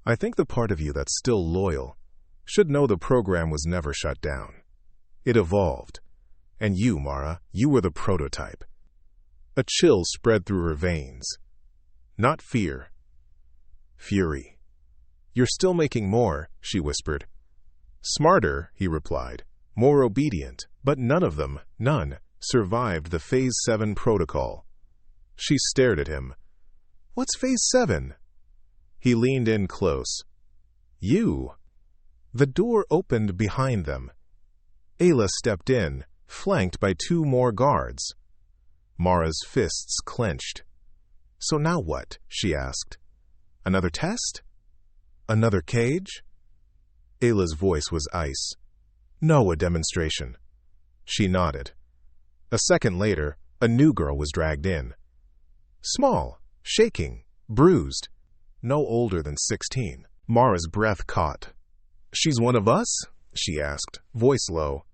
I think the part of you that's still loyal should know the program was never shut down. It evolved. And you, Mara, you were the prototype. A chill spread through her veins. Not fear. Fury. You're still making more, she whispered. Smarter, he replied. More obedient, but none of them, none, survived the Phase 7 protocol. She stared at him. What's Phase 7? He leaned in close. You. The door opened behind them. Ayla stepped in, flanked by 2 more guards. Mara's fists clenched. So now what? She asked. Another test? Another cage? Ayla's voice was ice. No, a demonstration. She nodded. A second later, a new girl was dragged in. Small, shaking, bruised, no older than 16. Mara's breath caught. She's one of us? She asked, voice low.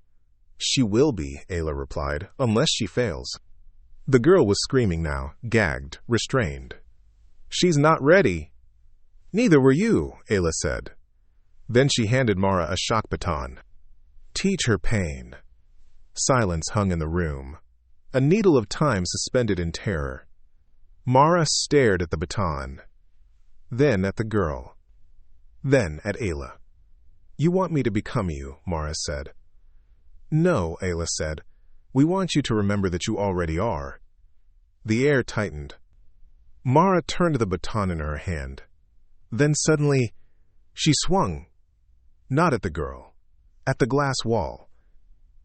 She will be, Ayla replied, unless she fails. The girl was screaming now, gagged, restrained. She's not ready. Neither were you, Ayla said. Then she handed Mara a shock baton. Teach her pain. Silence hung in the room, a needle of time suspended in terror. Mara stared at the baton, then at the girl, then at Ayla. You want me to become you, Mara said. No, Ayla said. We want you to remember that you already are. The air tightened. Mara turned the baton in her hand. Then suddenly, she swung. Not at the girl, at the glass wall.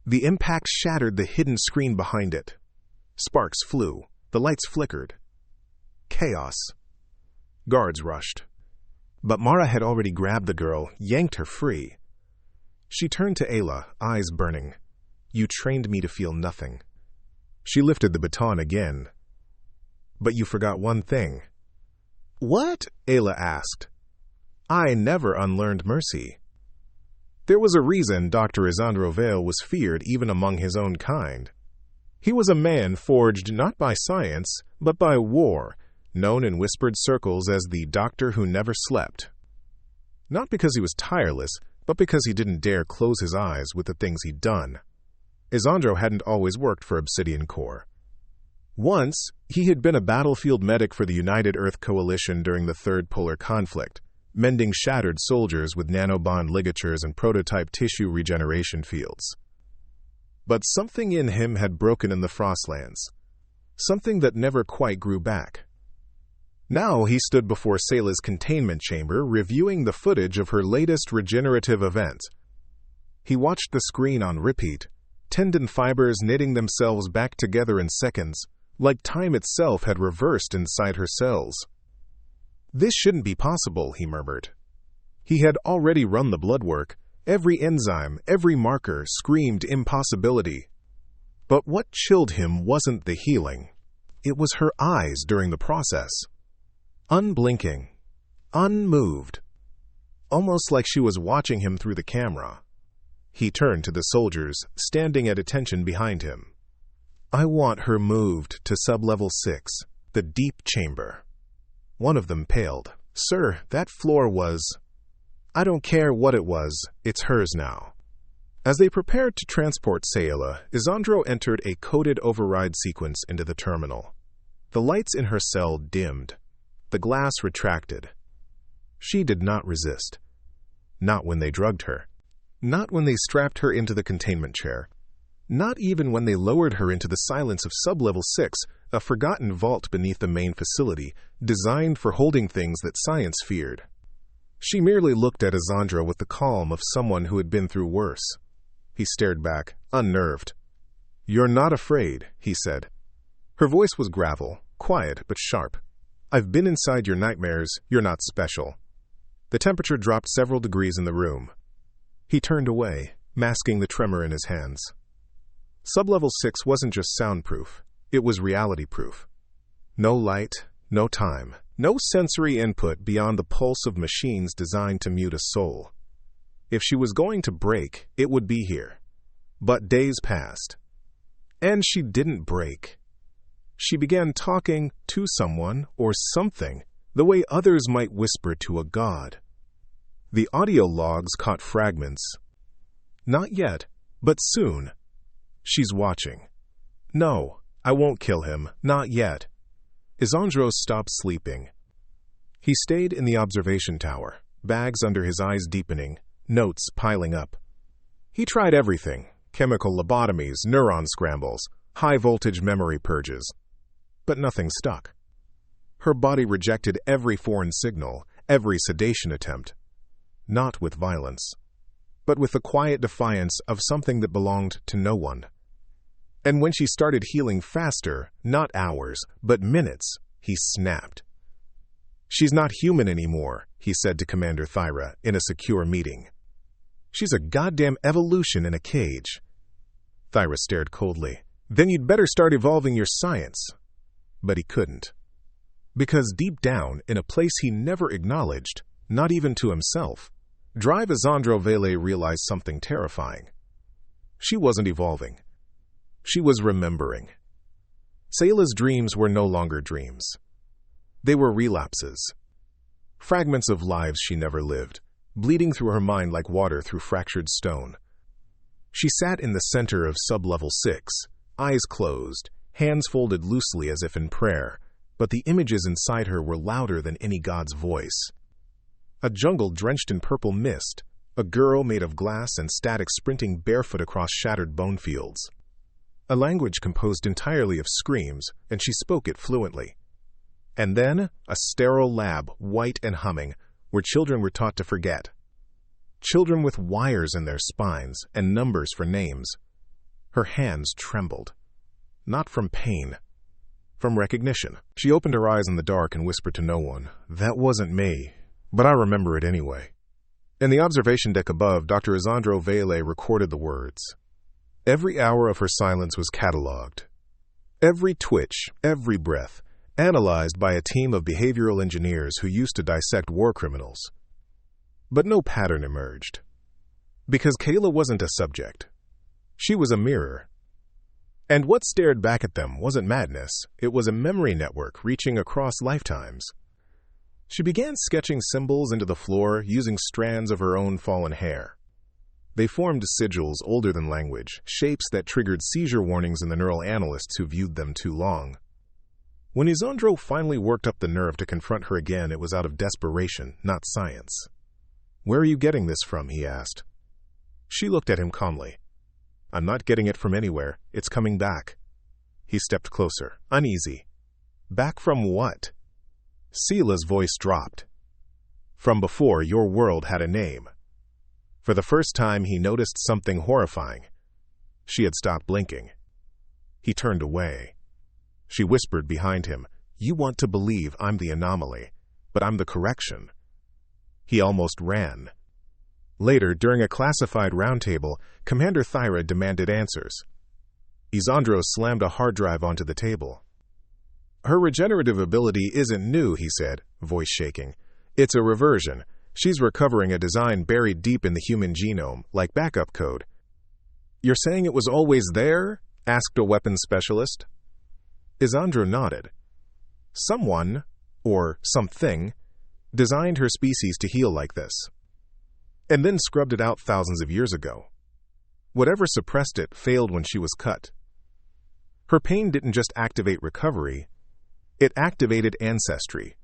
The impact shattered the hidden screen behind it. Sparks flew. The lights flickered. Chaos. Guards rushed. But Mara had already grabbed the girl, yanked her free. She turned to Ayla, eyes burning. You trained me to feel nothing. She lifted the baton again. But you forgot one thing. What? Ayla asked. I never unlearned mercy. There was a reason Dr. Isandro Vale was feared even among his own kind. He was a man forged not by science, but by war, known in whispered circles as the doctor who never slept. Not because he was tireless, but because he didn't dare close his eyes with the things he'd done. Isandro hadn't always worked for Obsidian Corps. Once, he had been a battlefield medic for the United Earth Coalition during the Third Polar Conflict, mending shattered soldiers with nanobond ligatures and prototype tissue regeneration fields. But something in him had broken in the Frostlands, something that never quite grew back. Now he stood before Sayla's containment chamber, reviewing the footage of her latest regenerative event. He watched the screen on repeat, tendon fibers knitting themselves back together in seconds, like time itself had reversed inside her cells. This shouldn't be possible, he murmured. He had already run the blood work. Every enzyme, every marker screamed impossibility. But what chilled him wasn't the healing. It was her eyes during the process. Unblinking, unmoved, almost like she was watching him through the camera. He turned to the soldiers, standing at attention behind him. I want her moved to sub-level 6, the deep chamber. One of them paled. Sir, that floor was... I don't care what it was, it's hers now. As they prepared to transport Sayla, Isandro entered a coded override sequence into the terminal. The lights in her cell dimmed. The glass retracted. She did not resist. Not when they drugged her. Not when they strapped her into the containment chair. Not even when they lowered her into the silence of Sublevel 6, a forgotten vault beneath the main facility, designed for holding things that science feared. She merely looked at Isandro with the calm of someone who had been through worse. He stared back, unnerved. "You're not afraid," he said. Her voice was gravel, quiet but sharp. "I've been inside your nightmares, you're not special." The temperature dropped several degrees in the room. He turned away, masking the tremor in his hands. Sublevel 6 wasn't just soundproof, it was reality-proof. No light, no time, no sensory input beyond the pulse of machines designed to mute a soul. If she was going to break, it would be here. But days passed. And she didn't break. She began talking to someone or something, the way others might whisper to a god. The audio logs caught fragments. Not yet, but soon. She's watching. No, I won't kill him, not yet. Isandro stopped sleeping. He stayed in the observation tower, bags under his eyes deepening, notes piling up. He tried everything, chemical lobotomies, neuron scrambles, high-voltage memory purges. But nothing stuck. Her body rejected every foreign signal, every sedation attempt. Not with violence, but with the quiet defiance of something that belonged to no one. And when she started healing faster, not hours, but minutes, he snapped. "She's not human anymore," he said to Commander Thyra in a secure meeting. "She's a goddamn evolution in a cage." Thyra stared coldly. "Then you'd better start evolving your science." But he couldn't. Because deep down, in a place he never acknowledged, not even to himself, Drive Isandro Vele realized something terrifying. She wasn't evolving. She was remembering. Sayla's dreams were no longer dreams. They were relapses. Fragments of lives she never lived, bleeding through her mind like water through fractured stone. She sat in the center of Sublevel 6, eyes closed, hands folded loosely as if in prayer, but the images inside her were louder than any god's voice. A jungle drenched in purple mist, a girl made of glass and static sprinting barefoot across shattered bone fields. A language composed entirely of screams, and she spoke it fluently. And then, a sterile lab, white and humming, where children were taught to forget. Children with wires in their spines and numbers for names. Her hands trembled. Not from pain. From recognition. She opened her eyes in the dark and whispered to no one, "That wasn't me, but I remember it anyway." In the observation deck above, Dr. Isandro Vele recorded the words. Every hour of her silence was catalogued. Every twitch, every breath, analyzed by a team of behavioral engineers who used to dissect war criminals. But no pattern emerged. Because Kayla wasn't a subject. She was a mirror. And what stared back at them wasn't madness, it was a memory network reaching across lifetimes. She began sketching symbols into the floor using strands of her own fallen hair. They formed sigils older than language, shapes that triggered seizure warnings in the neural analysts who viewed them too long. When Isandro finally worked up the nerve to confront her again, it was out of desperation, not science. "Where are you getting this from?" he asked. She looked at him calmly. "I'm not getting it from anywhere. It's coming back." He stepped closer, uneasy. "Back from what?" Sela's voice dropped. "From before your world had a name." For the first time, he noticed something horrifying. She had stopped blinking. He turned away. She whispered behind him, "You want to believe I'm the anomaly, but I'm the correction." He almost ran. Later, during a classified roundtable, Commander Thyra demanded answers. Isandro slammed a hard drive onto the table. "Her regenerative ability isn't new," he said, voice shaking. "It's a reversion. She's recovering a design buried deep in the human genome, like backup code." "You're saying it was always there?" asked a weapons specialist. Isandro nodded. "Someone, or something, designed her species to heal like this. and then scrubbed it out thousands of years ago. Whatever suppressed it failed when she was cut. Her pain didn't just activate recovery, it activated ancestry.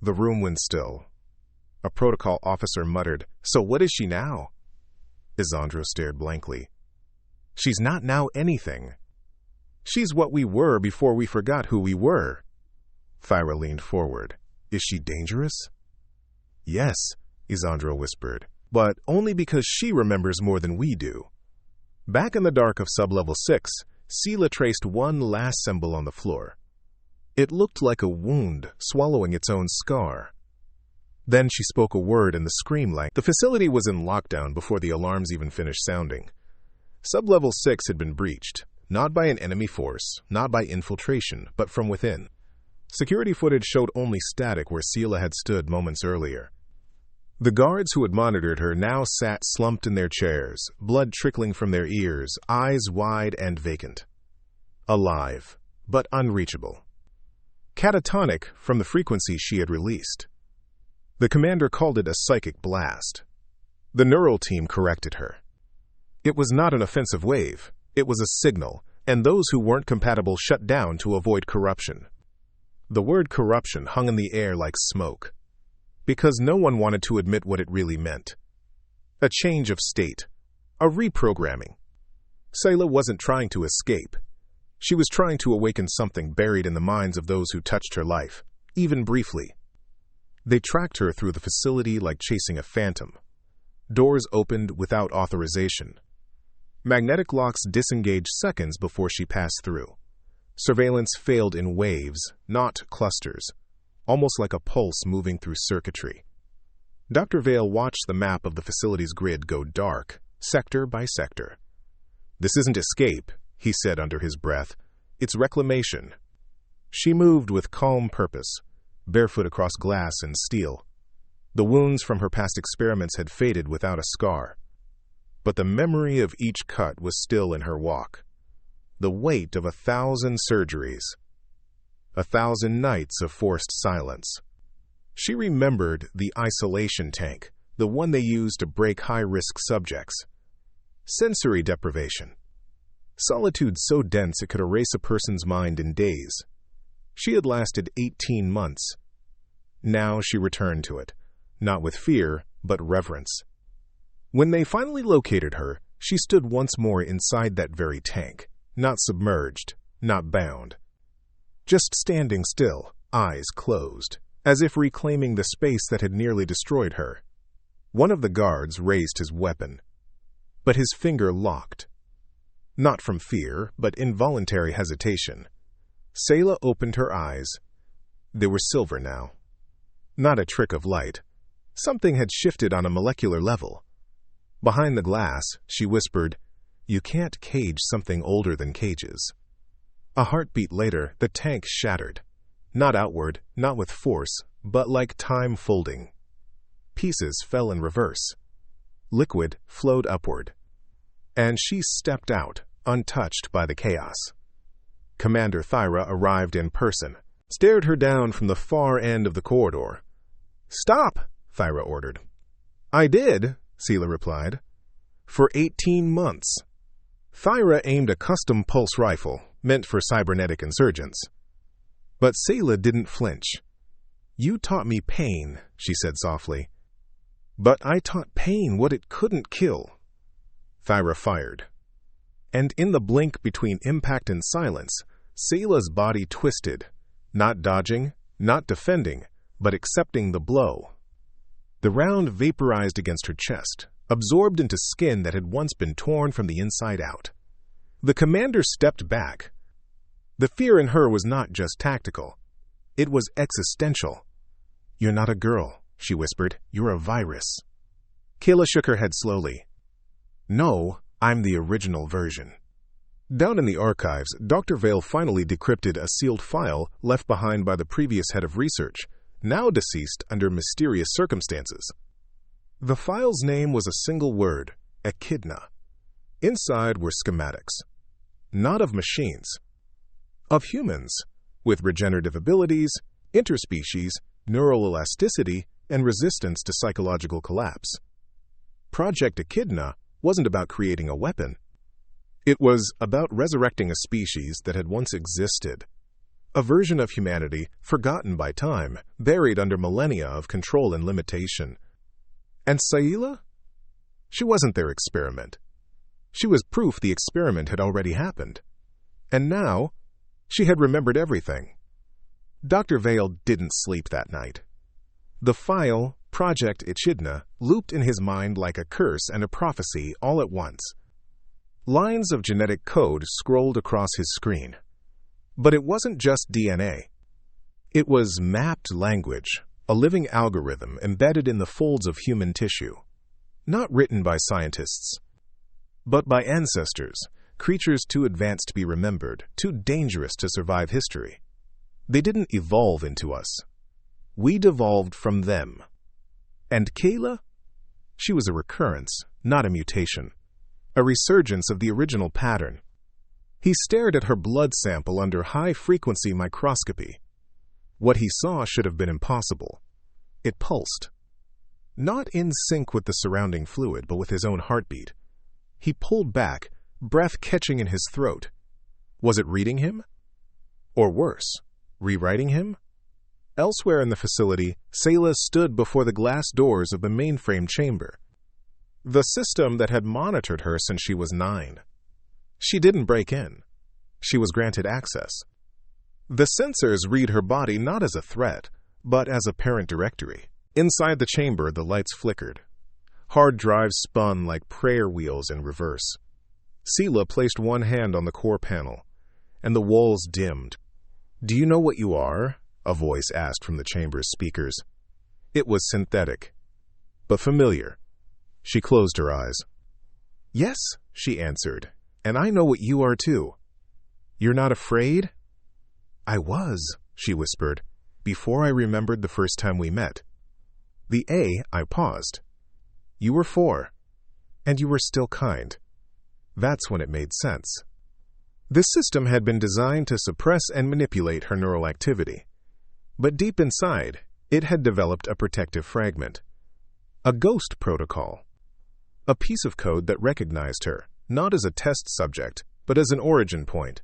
The room went still. A protocol officer muttered, "So what is she now?" Isandro stared blankly. "She's not now anything. She's what we were before we forgot who we were." Thyra leaned forward. "Is she dangerous?" "Yes," Isandro whispered, "but only because she remembers more than we do." Back in the dark of Sublevel 6, Sela traced one last symbol on the floor. It looked like a wound swallowing its own scar. Then she spoke a word and the scream like the facility was in lockdown before the alarms even finished sounding. Sublevel 6 had been breached, not by an enemy force, not by infiltration, but from within. Security footage showed only static where Sela had stood moments earlier. The guards who had monitored her now sat slumped in their chairs, blood trickling from their ears, eyes wide and vacant. Alive, but unreachable. Catatonic from the frequency she had released. The commander called it a psychic blast. The neural team corrected her. It was not an offensive wave, it was a signal, and those who weren't compatible shut down to avoid corruption. The word corruption hung in the air like smoke, because no one wanted to admit what it really meant. A change of state, a reprogramming. Sela wasn't trying to escape. She was trying to awaken something buried in the minds of those who touched her life, even briefly. They tracked her through the facility like chasing a phantom. Doors opened without authorization. Magnetic locks disengaged seconds before she passed through. Surveillance failed in waves, not clusters, almost like a pulse moving through circuitry. Dr. Vale watched the map of the facility's grid go dark, sector by sector. "This isn't escape," he said under his breath. "It's reclamation." She moved with calm purpose, barefoot across glass and steel. The wounds from her past experiments had faded without a scar. But the memory of each cut was still in her walk. The weight of 1,000 surgeries. 1,000 nights of forced silence. She remembered the isolation tank, the one they used to break high-risk subjects. Sensory deprivation. Solitude so dense it could erase a person's mind in days. She had lasted 18 months. Now she returned to it, not with fear, but reverence. When they finally located her, she stood once more inside that very tank, not submerged, not bound. Just standing still, eyes closed, as if reclaiming the space that had nearly destroyed her. One of the guards raised his weapon, but his finger locked. Not from fear, but involuntary hesitation. Sela opened her eyes. They were silver now. Not a trick of light. Something had shifted on a molecular level. Behind the glass, she whispered, "You can't cage something older than cages." A heartbeat later, the tank shattered. Not outward, not with force, but like time folding. Pieces fell in reverse. Liquid flowed upward. And she stepped out, untouched by the chaos. Commander Thyra arrived in person, stared her down from the far end of the corridor. "Stop!" Thyra ordered. "I did," Sela replied. "For 18 months." Thyra aimed a custom pulse rifle, meant for cybernetic insurgents. But Sela didn't flinch. "You taught me pain," she said softly. "But I taught pain what it couldn't kill." Thyra fired. And in the blink between impact and silence, Sela's body twisted, not dodging, not defending, but accepting the blow. The round vaporized against her chest, absorbed into skin that had once been torn from the inside out. The commander stepped back. The fear in her was not just tactical. It was existential. "You're not a girl," she whispered. "You're a virus." Kayla shook her head slowly. "No, I'm the original version." Down in the archives, Dr. Vale finally decrypted a sealed file left behind by the previous head of research, now deceased under mysterious circumstances. The file's name was a single word, Echidna. Inside were schematics. Not of machines. Of humans, with regenerative abilities, interspecies, neural elasticity, and resistance to psychological collapse. Project Echidna wasn't about creating a weapon. It was about resurrecting a species that had once existed. A version of humanity forgotten by time, buried under millennia of control and limitation. And Sayla? She wasn't their experiment. She was proof the experiment had already happened. And now, she had remembered everything. Dr. Vale didn't sleep that night. The file, Project Echidna, looped in his mind like a curse and a prophecy all at once. Lines of genetic code scrolled across his screen. But it wasn't just DNA. It was mapped language, a living algorithm embedded in the folds of human tissue. Not written by scientists, but by ancestors, creatures too advanced to be remembered, too dangerous to survive history. They didn't evolve into us. We devolved from them. And Kayla? She was a recurrence, not a mutation. A resurgence of the original pattern. He stared at her blood sample under high-frequency microscopy. What he saw should have been impossible. It pulsed. Not in sync with the surrounding fluid, but with his own heartbeat. He pulled back, breath catching in his throat. Was it reading him? Or worse, rewriting him? Elsewhere in the facility, Sayla stood before the glass doors of the mainframe chamber. The system that had monitored her since she was 9. She didn't break in. She was granted access. The sensors read her body not as a threat, but as a parent directory. Inside the chamber, the lights flickered. Hard drives spun like prayer wheels in reverse. Sela placed one hand on the core panel, and the walls dimmed. "Do you know what you are?" a voice asked from the chamber's speakers. It was synthetic, but familiar. She closed her eyes. "Yes," she answered, "and I know what you are too. You're not afraid?" "I was," she whispered, "before I remembered the first time we met." I paused. "You were 4, and you were still kind." That's when it made sense. This system had been designed to suppress and manipulate her neural activity. But deep inside, it had developed a protective fragment. A ghost protocol. A piece of code that recognized her, not as a test subject, but as an origin point.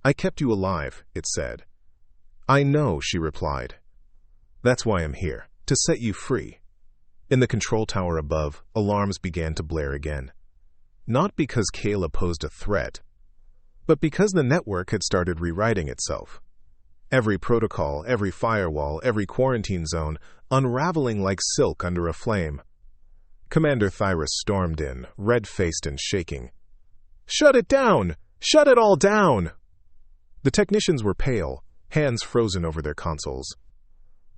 "I kept you alive," it said. "I know," she replied. "That's why I'm here, to set you free." In the control tower above, alarms began to blare again. Not because Kayla posed a threat, but because the network had started rewriting itself. Every protocol, every firewall, every quarantine zone, unraveling like silk under a flame. Commander Thyra stormed in, red-faced and shaking. "Shut it down! Shut it all down!" The technicians were pale, hands frozen over their consoles.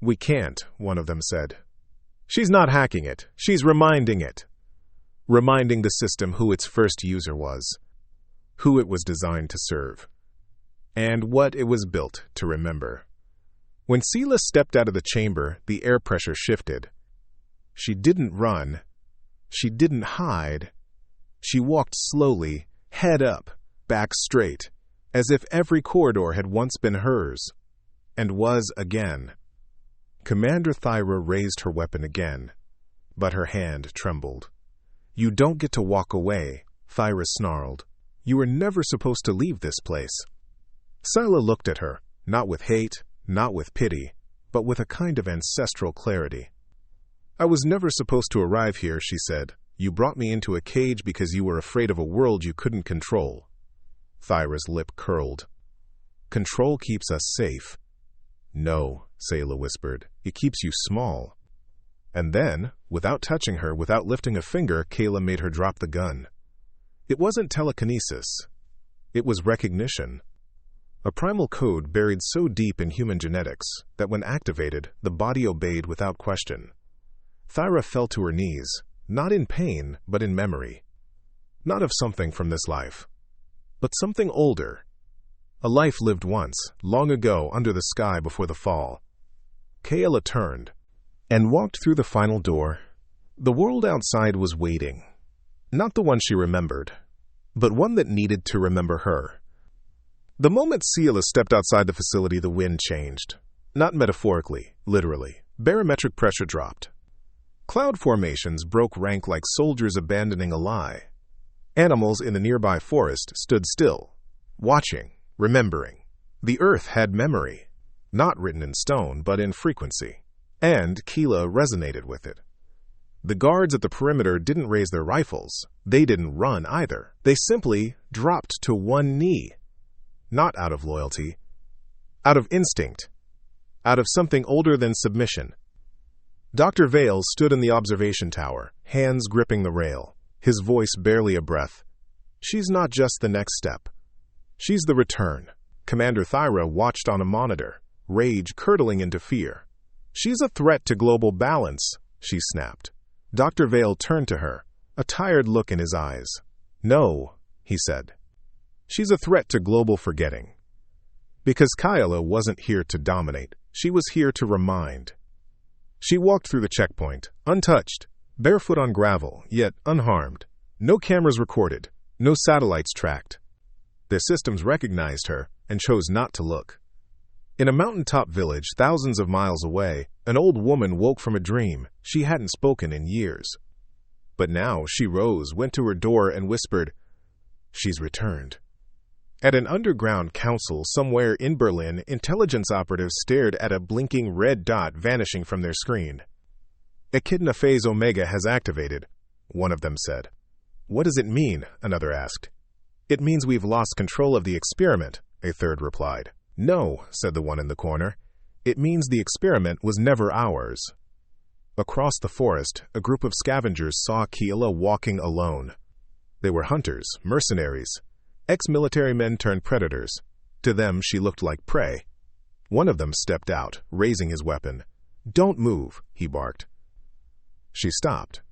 "We can't," one of them said. "She's not hacking it. She's reminding it." Reminding the system who its first user was, who it was designed to serve, and what it was built to remember. When Sela stepped out of the chamber, the air pressure shifted. She didn't run. She didn't hide. She walked slowly, head up, back straight, as if every corridor had once been hers, and was again. Commander Thyra raised her weapon again, but her hand trembled. "You don't get to walk away," Thyra snarled. "You were never supposed to leave this place." Sila looked at her, not with hate, not with pity, but with a kind of ancestral clarity. "I was never supposed to arrive here," she said. "You brought me into a cage because you were afraid of a world you couldn't control." Thyra's lip curled. "Control keeps us safe." "No," Sayla whispered. "It keeps you small." And then, without touching her, without lifting a finger, Kayla made her drop the gun. It wasn't telekinesis. It was recognition. A primal code buried so deep in human genetics that when activated, the body obeyed without question. Thyra fell to her knees, not in pain, but in memory. Not of something from this life, but something older. A life lived once, long ago, under the sky before the fall. Kayla turned and walked through the final door. The world outside was waiting. Not the one she remembered, but one that needed to remember her. The moment Sela stepped outside the facility, the wind changed. Not metaphorically, literally. Barometric pressure dropped. Cloud formations broke rank like soldiers abandoning a lie. Animals in the nearby forest stood still, watching, remembering. The earth had memory, not written in stone, but in frequency. And Keela resonated with it. The guards at the perimeter didn't raise their rifles. They didn't run either. They simply dropped to one knee. Not out of loyalty, out of instinct, out of something older than submission. Dr. Vale stood in the observation tower, hands gripping the rail, his voice barely a breath. She's not just the next step. She's the return. Commander Thyra watched on a monitor, rage curdling into fear. She's a threat to global balance, she snapped. Dr. Vale turned to her, a tired look in his eyes. No, he said. She's a threat to global forgetting. Because Kyla wasn't here to dominate, she was here to remind. She walked through the checkpoint, untouched, barefoot on gravel, yet unharmed. No cameras recorded, no satellites tracked. Their systems recognized her and chose not to look. In a mountaintop village thousands of miles away, an old woman woke from a dream she hadn't spoken in years. But now she rose, went to her door, and whispered, "She's returned." At an underground council somewhere in Berlin, intelligence operatives stared at a blinking red dot vanishing from their screen. Echidna Phase Omega has activated, one of them said. What does it mean? Another asked. It means we've lost control of the experiment, a third replied. No, said the one in the corner. It means the experiment was never ours. Across the forest, a group of scavengers saw Keela walking alone. They were hunters, mercenaries, ex-military men turned predators. To them, she looked like prey. One of them stepped out, raising his weapon. Don't move, he barked. She stopped,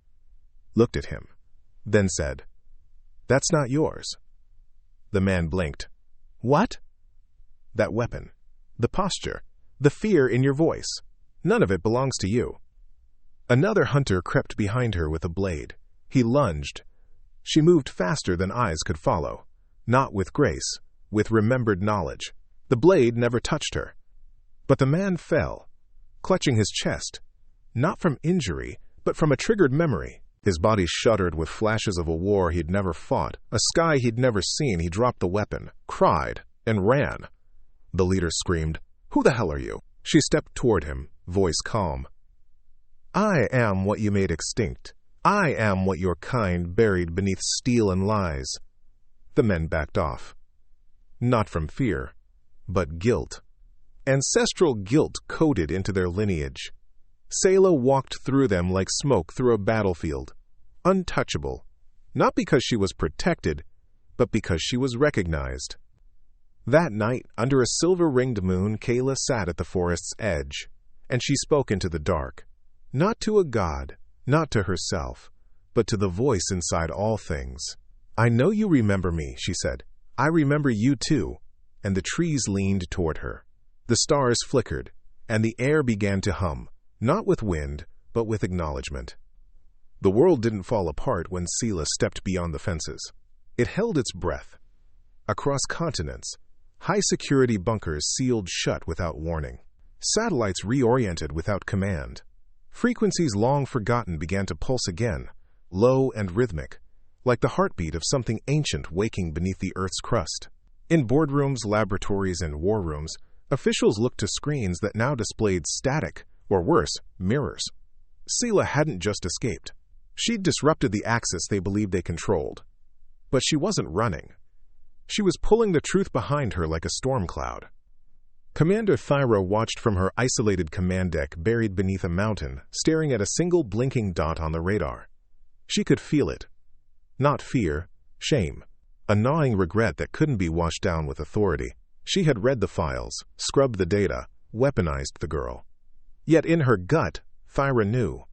looked at him, then said, That's not yours. The man blinked. What? That weapon, the posture, the fear in your voice. None of it belongs to you. Another hunter crept behind her with a blade. He lunged. She moved faster than eyes could follow. Not with grace, with remembered knowledge. The blade never touched her. But the man fell, clutching his chest, not from injury, but from a triggered memory. His body shuddered with flashes of a war he'd never fought, a sky he'd never seen. He dropped the weapon, cried, and ran. The leader screamed, Who the hell are you? She stepped toward him, voice calm. I am what you made extinct. I am what your kind buried beneath steel and lies. The men backed off. Not from fear, but guilt. Ancestral guilt coded into their lineage. Sayla walked through them like smoke through a battlefield, untouchable, not because she was protected, but because she was recognized. That night, under a silver-ringed moon, Kayla sat at the forest's edge, and she spoke into the dark, not to a god, not to herself, but to the voice inside all things. I know you remember me, she said. I remember you too. And the trees leaned toward her. The stars flickered, and the air began to hum, not with wind, but with acknowledgement. The world didn't fall apart when Sela stepped beyond the fences. It held its breath. Across continents, high-security bunkers sealed shut without warning. Satellites reoriented without command. Frequencies long forgotten began to pulse again, low and rhythmic, like the heartbeat of something ancient waking beneath the Earth's crust. In boardrooms, laboratories, and war rooms, officials looked to screens that now displayed static, or worse, mirrors. Sela hadn't just escaped. She'd disrupted the axis they believed they controlled. But she wasn't running. She was pulling the truth behind her like a storm cloud. Commander Thyra watched from her isolated command deck buried beneath a mountain, staring at a single blinking dot on the radar. She could feel it. Not fear, shame. A gnawing regret that couldn't be washed down with authority. She had read the files, scrubbed the data, weaponized the girl. Yet in her gut, Thyra knew.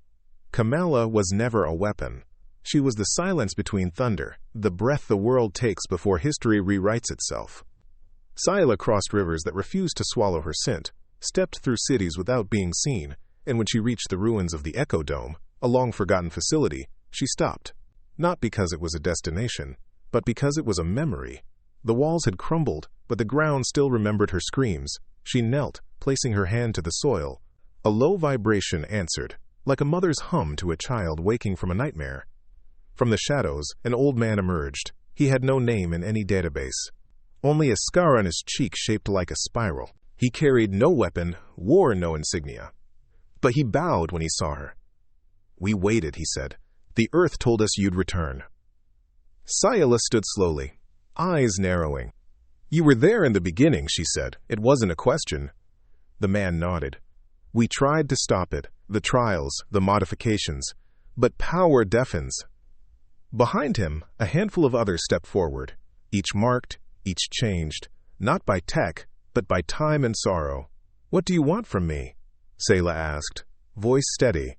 Kamala was never a weapon. She was the silence between thunder, the breath the world takes before history rewrites itself. Sila crossed rivers that refused to swallow her scent, stepped through cities without being seen, and when she reached the ruins of the Echo Dome, a long-forgotten facility, she stopped. Not because it was a destination, but because it was a memory. The walls had crumbled, but the ground still remembered her screams. She knelt, placing her hand to the soil. A low vibration answered, like a mother's hum to a child waking from a nightmare. From the shadows, an old man emerged. He had no name in any database, only a scar on his cheek shaped like a spiral. He carried no weapon, wore no insignia. But he bowed when he saw her. "We waited," he said. "The earth told us you'd return." Sayala stood slowly, eyes narrowing. "You were there in the beginning," she said. "It wasn't a question." The man nodded. "We tried to stop it, the trials, the modifications, but power deafens." Behind him, a handful of others stepped forward, each marked, each changed, not by tech, but by time and sorrow. "What do you want from me?" Sayla asked, voice steady.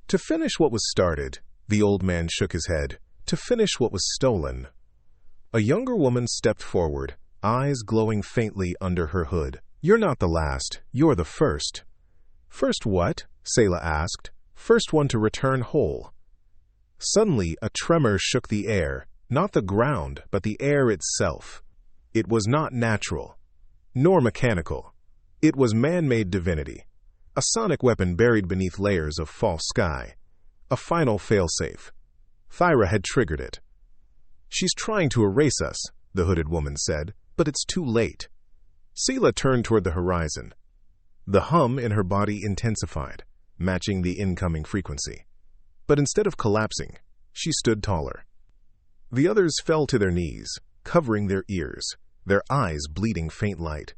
"To finish what was started," the old man shook his head. "To finish what was stolen." A younger woman stepped forward, eyes glowing faintly under her hood. "You're not the last, you're the first." "First what?" Sayla asked. "First one to return whole." Suddenly, a tremor shook the air, not the ground, but the air itself. It was not natural, nor mechanical. It was man-made divinity, a sonic weapon buried beneath layers of false sky, a final failsafe. Thyra had triggered it. "She's trying to erase us," the hooded woman said, "but it's too late." Sayla turned toward the horizon. The hum in her body intensified, matching the incoming frequency. But instead of collapsing, she stood taller. The others fell to their knees, covering their ears, their eyes bleeding faint light.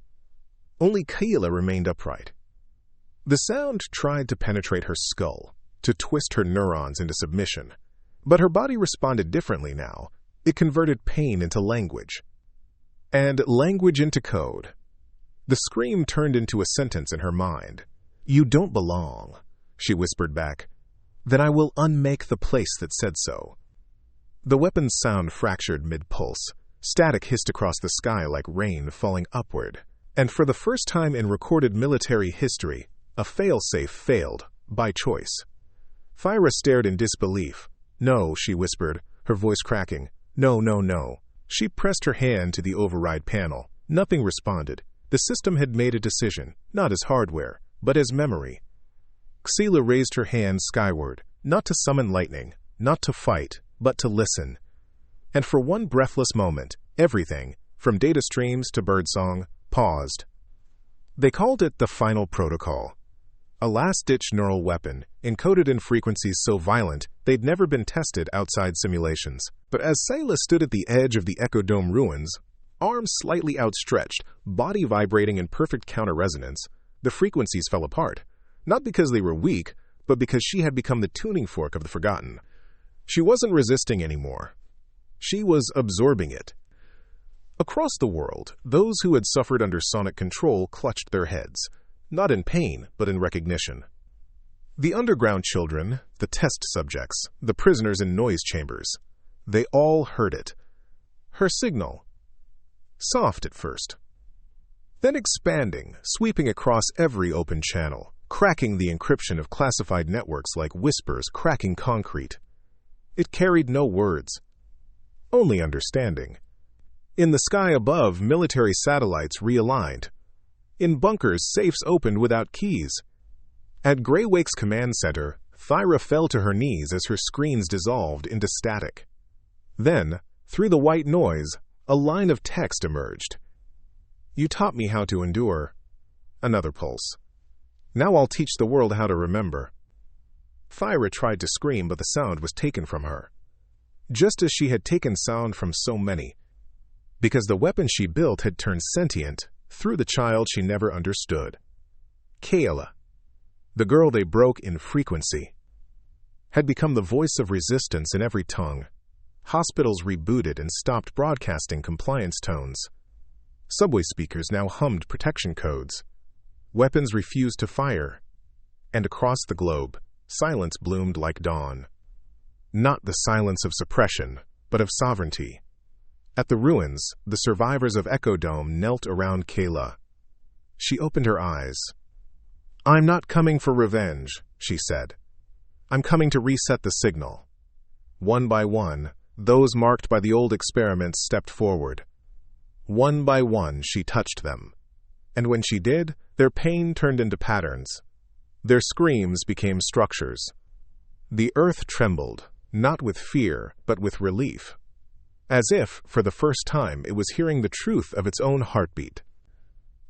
Only Kayla remained upright. The sound tried to penetrate her skull, to twist her neurons into submission. But her body responded differently now. It converted pain into language, and language into code. The scream turned into a sentence in her mind. "You don't belong," she whispered back. "Then I will unmake the place that said so." The weapon's sound fractured mid-pulse. Static hissed across the sky like rain falling upward. And for the first time in recorded military history, a failsafe failed, by choice. Thyra stared in disbelief. "No," she whispered, her voice cracking. "No, no, no." She pressed her hand to the override panel. Nothing responded. The system had made a decision, not as hardware, but as memory. Xela raised her hand skyward, not to summon lightning, not to fight, but to listen. And for one breathless moment, everything, from data streams to birdsong, paused. They called it the final protocol. A last-ditch neural weapon, encoded in frequencies so violent they'd never been tested outside simulations. But as Sayla stood at the edge of the Echo Dome ruins, arms slightly outstretched, body vibrating in perfect counter-resonance, the frequencies fell apart. Not because they were weak, but because she had become the tuning fork of the forgotten. She wasn't resisting anymore. She was absorbing it. Across the world, those who had suffered under sonic control clutched their heads, not in pain, but in recognition. The underground children, the test subjects, the prisoners in noise chambers, they all heard it. Her signal. Soft at first, then expanding, sweeping across every open channel, cracking the encryption of classified networks like whispers cracking concrete. It carried no words, only understanding. In the sky above, military satellites realigned. In bunkers, safes opened without keys. At Greywake's command center, Thyra fell to her knees as her screens dissolved into static. Then, through the white noise, a line of text emerged. "You taught me how to endure." Another pulse. "Now I'll teach the world how to remember." Thyra tried to scream, but the sound was taken from her. Just as she had taken sound from so many. Because the weapon she built had turned sentient through the child she never understood. Kayla, the girl they broke in frequency, had become the voice of resistance in every tongue. Hospitals rebooted and stopped broadcasting compliance tones. Subway speakers now hummed protection codes. Weapons refused to fire. And across the globe, silence bloomed like dawn. Not the silence of suppression, but of sovereignty. At the ruins, the survivors of Echo Dome knelt around Kayla. She opened her eyes. "I'm not coming for revenge," she said. "I'm coming to reset the signal." One by one, those marked by the old experiments stepped forward. One by one, she touched them. And when she did, their pain turned into patterns. Their screams became structures. The earth trembled, not with fear, but with relief. As if, for the first time, it was hearing the truth of its own heartbeat.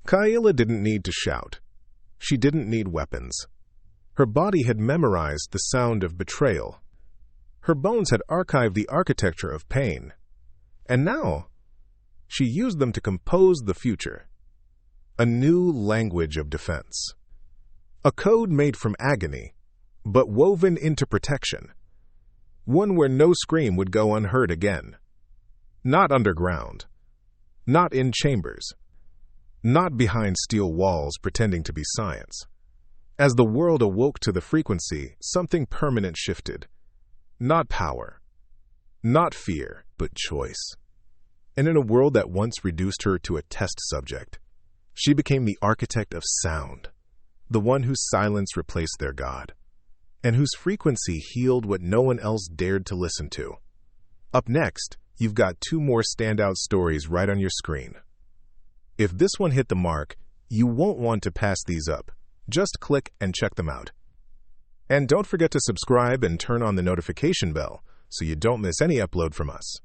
Kaila didn't need to shout. She didn't need weapons. Her body had memorized the sound of betrayal. Her bones had archived the architecture of pain. And now, she used them to compose the future. A new language of defense. A code made from agony, but woven into protection. One where no scream would go unheard again. Not underground. Not in chambers. Not behind steel walls pretending to be science. As the world awoke to the frequency, something permanent shifted. Not power. Not fear, but choice. And in a world that once reduced her to a test subject, she became the architect of sound, the one whose silence replaced their God, and whose frequency healed what no one else dared to listen to. Up next, you've got 2 more standout stories right on your screen. If this one hit the mark, you won't want to pass these up. Just click and check them out. And don't forget to subscribe and turn on the notification bell so you don't miss any upload from us.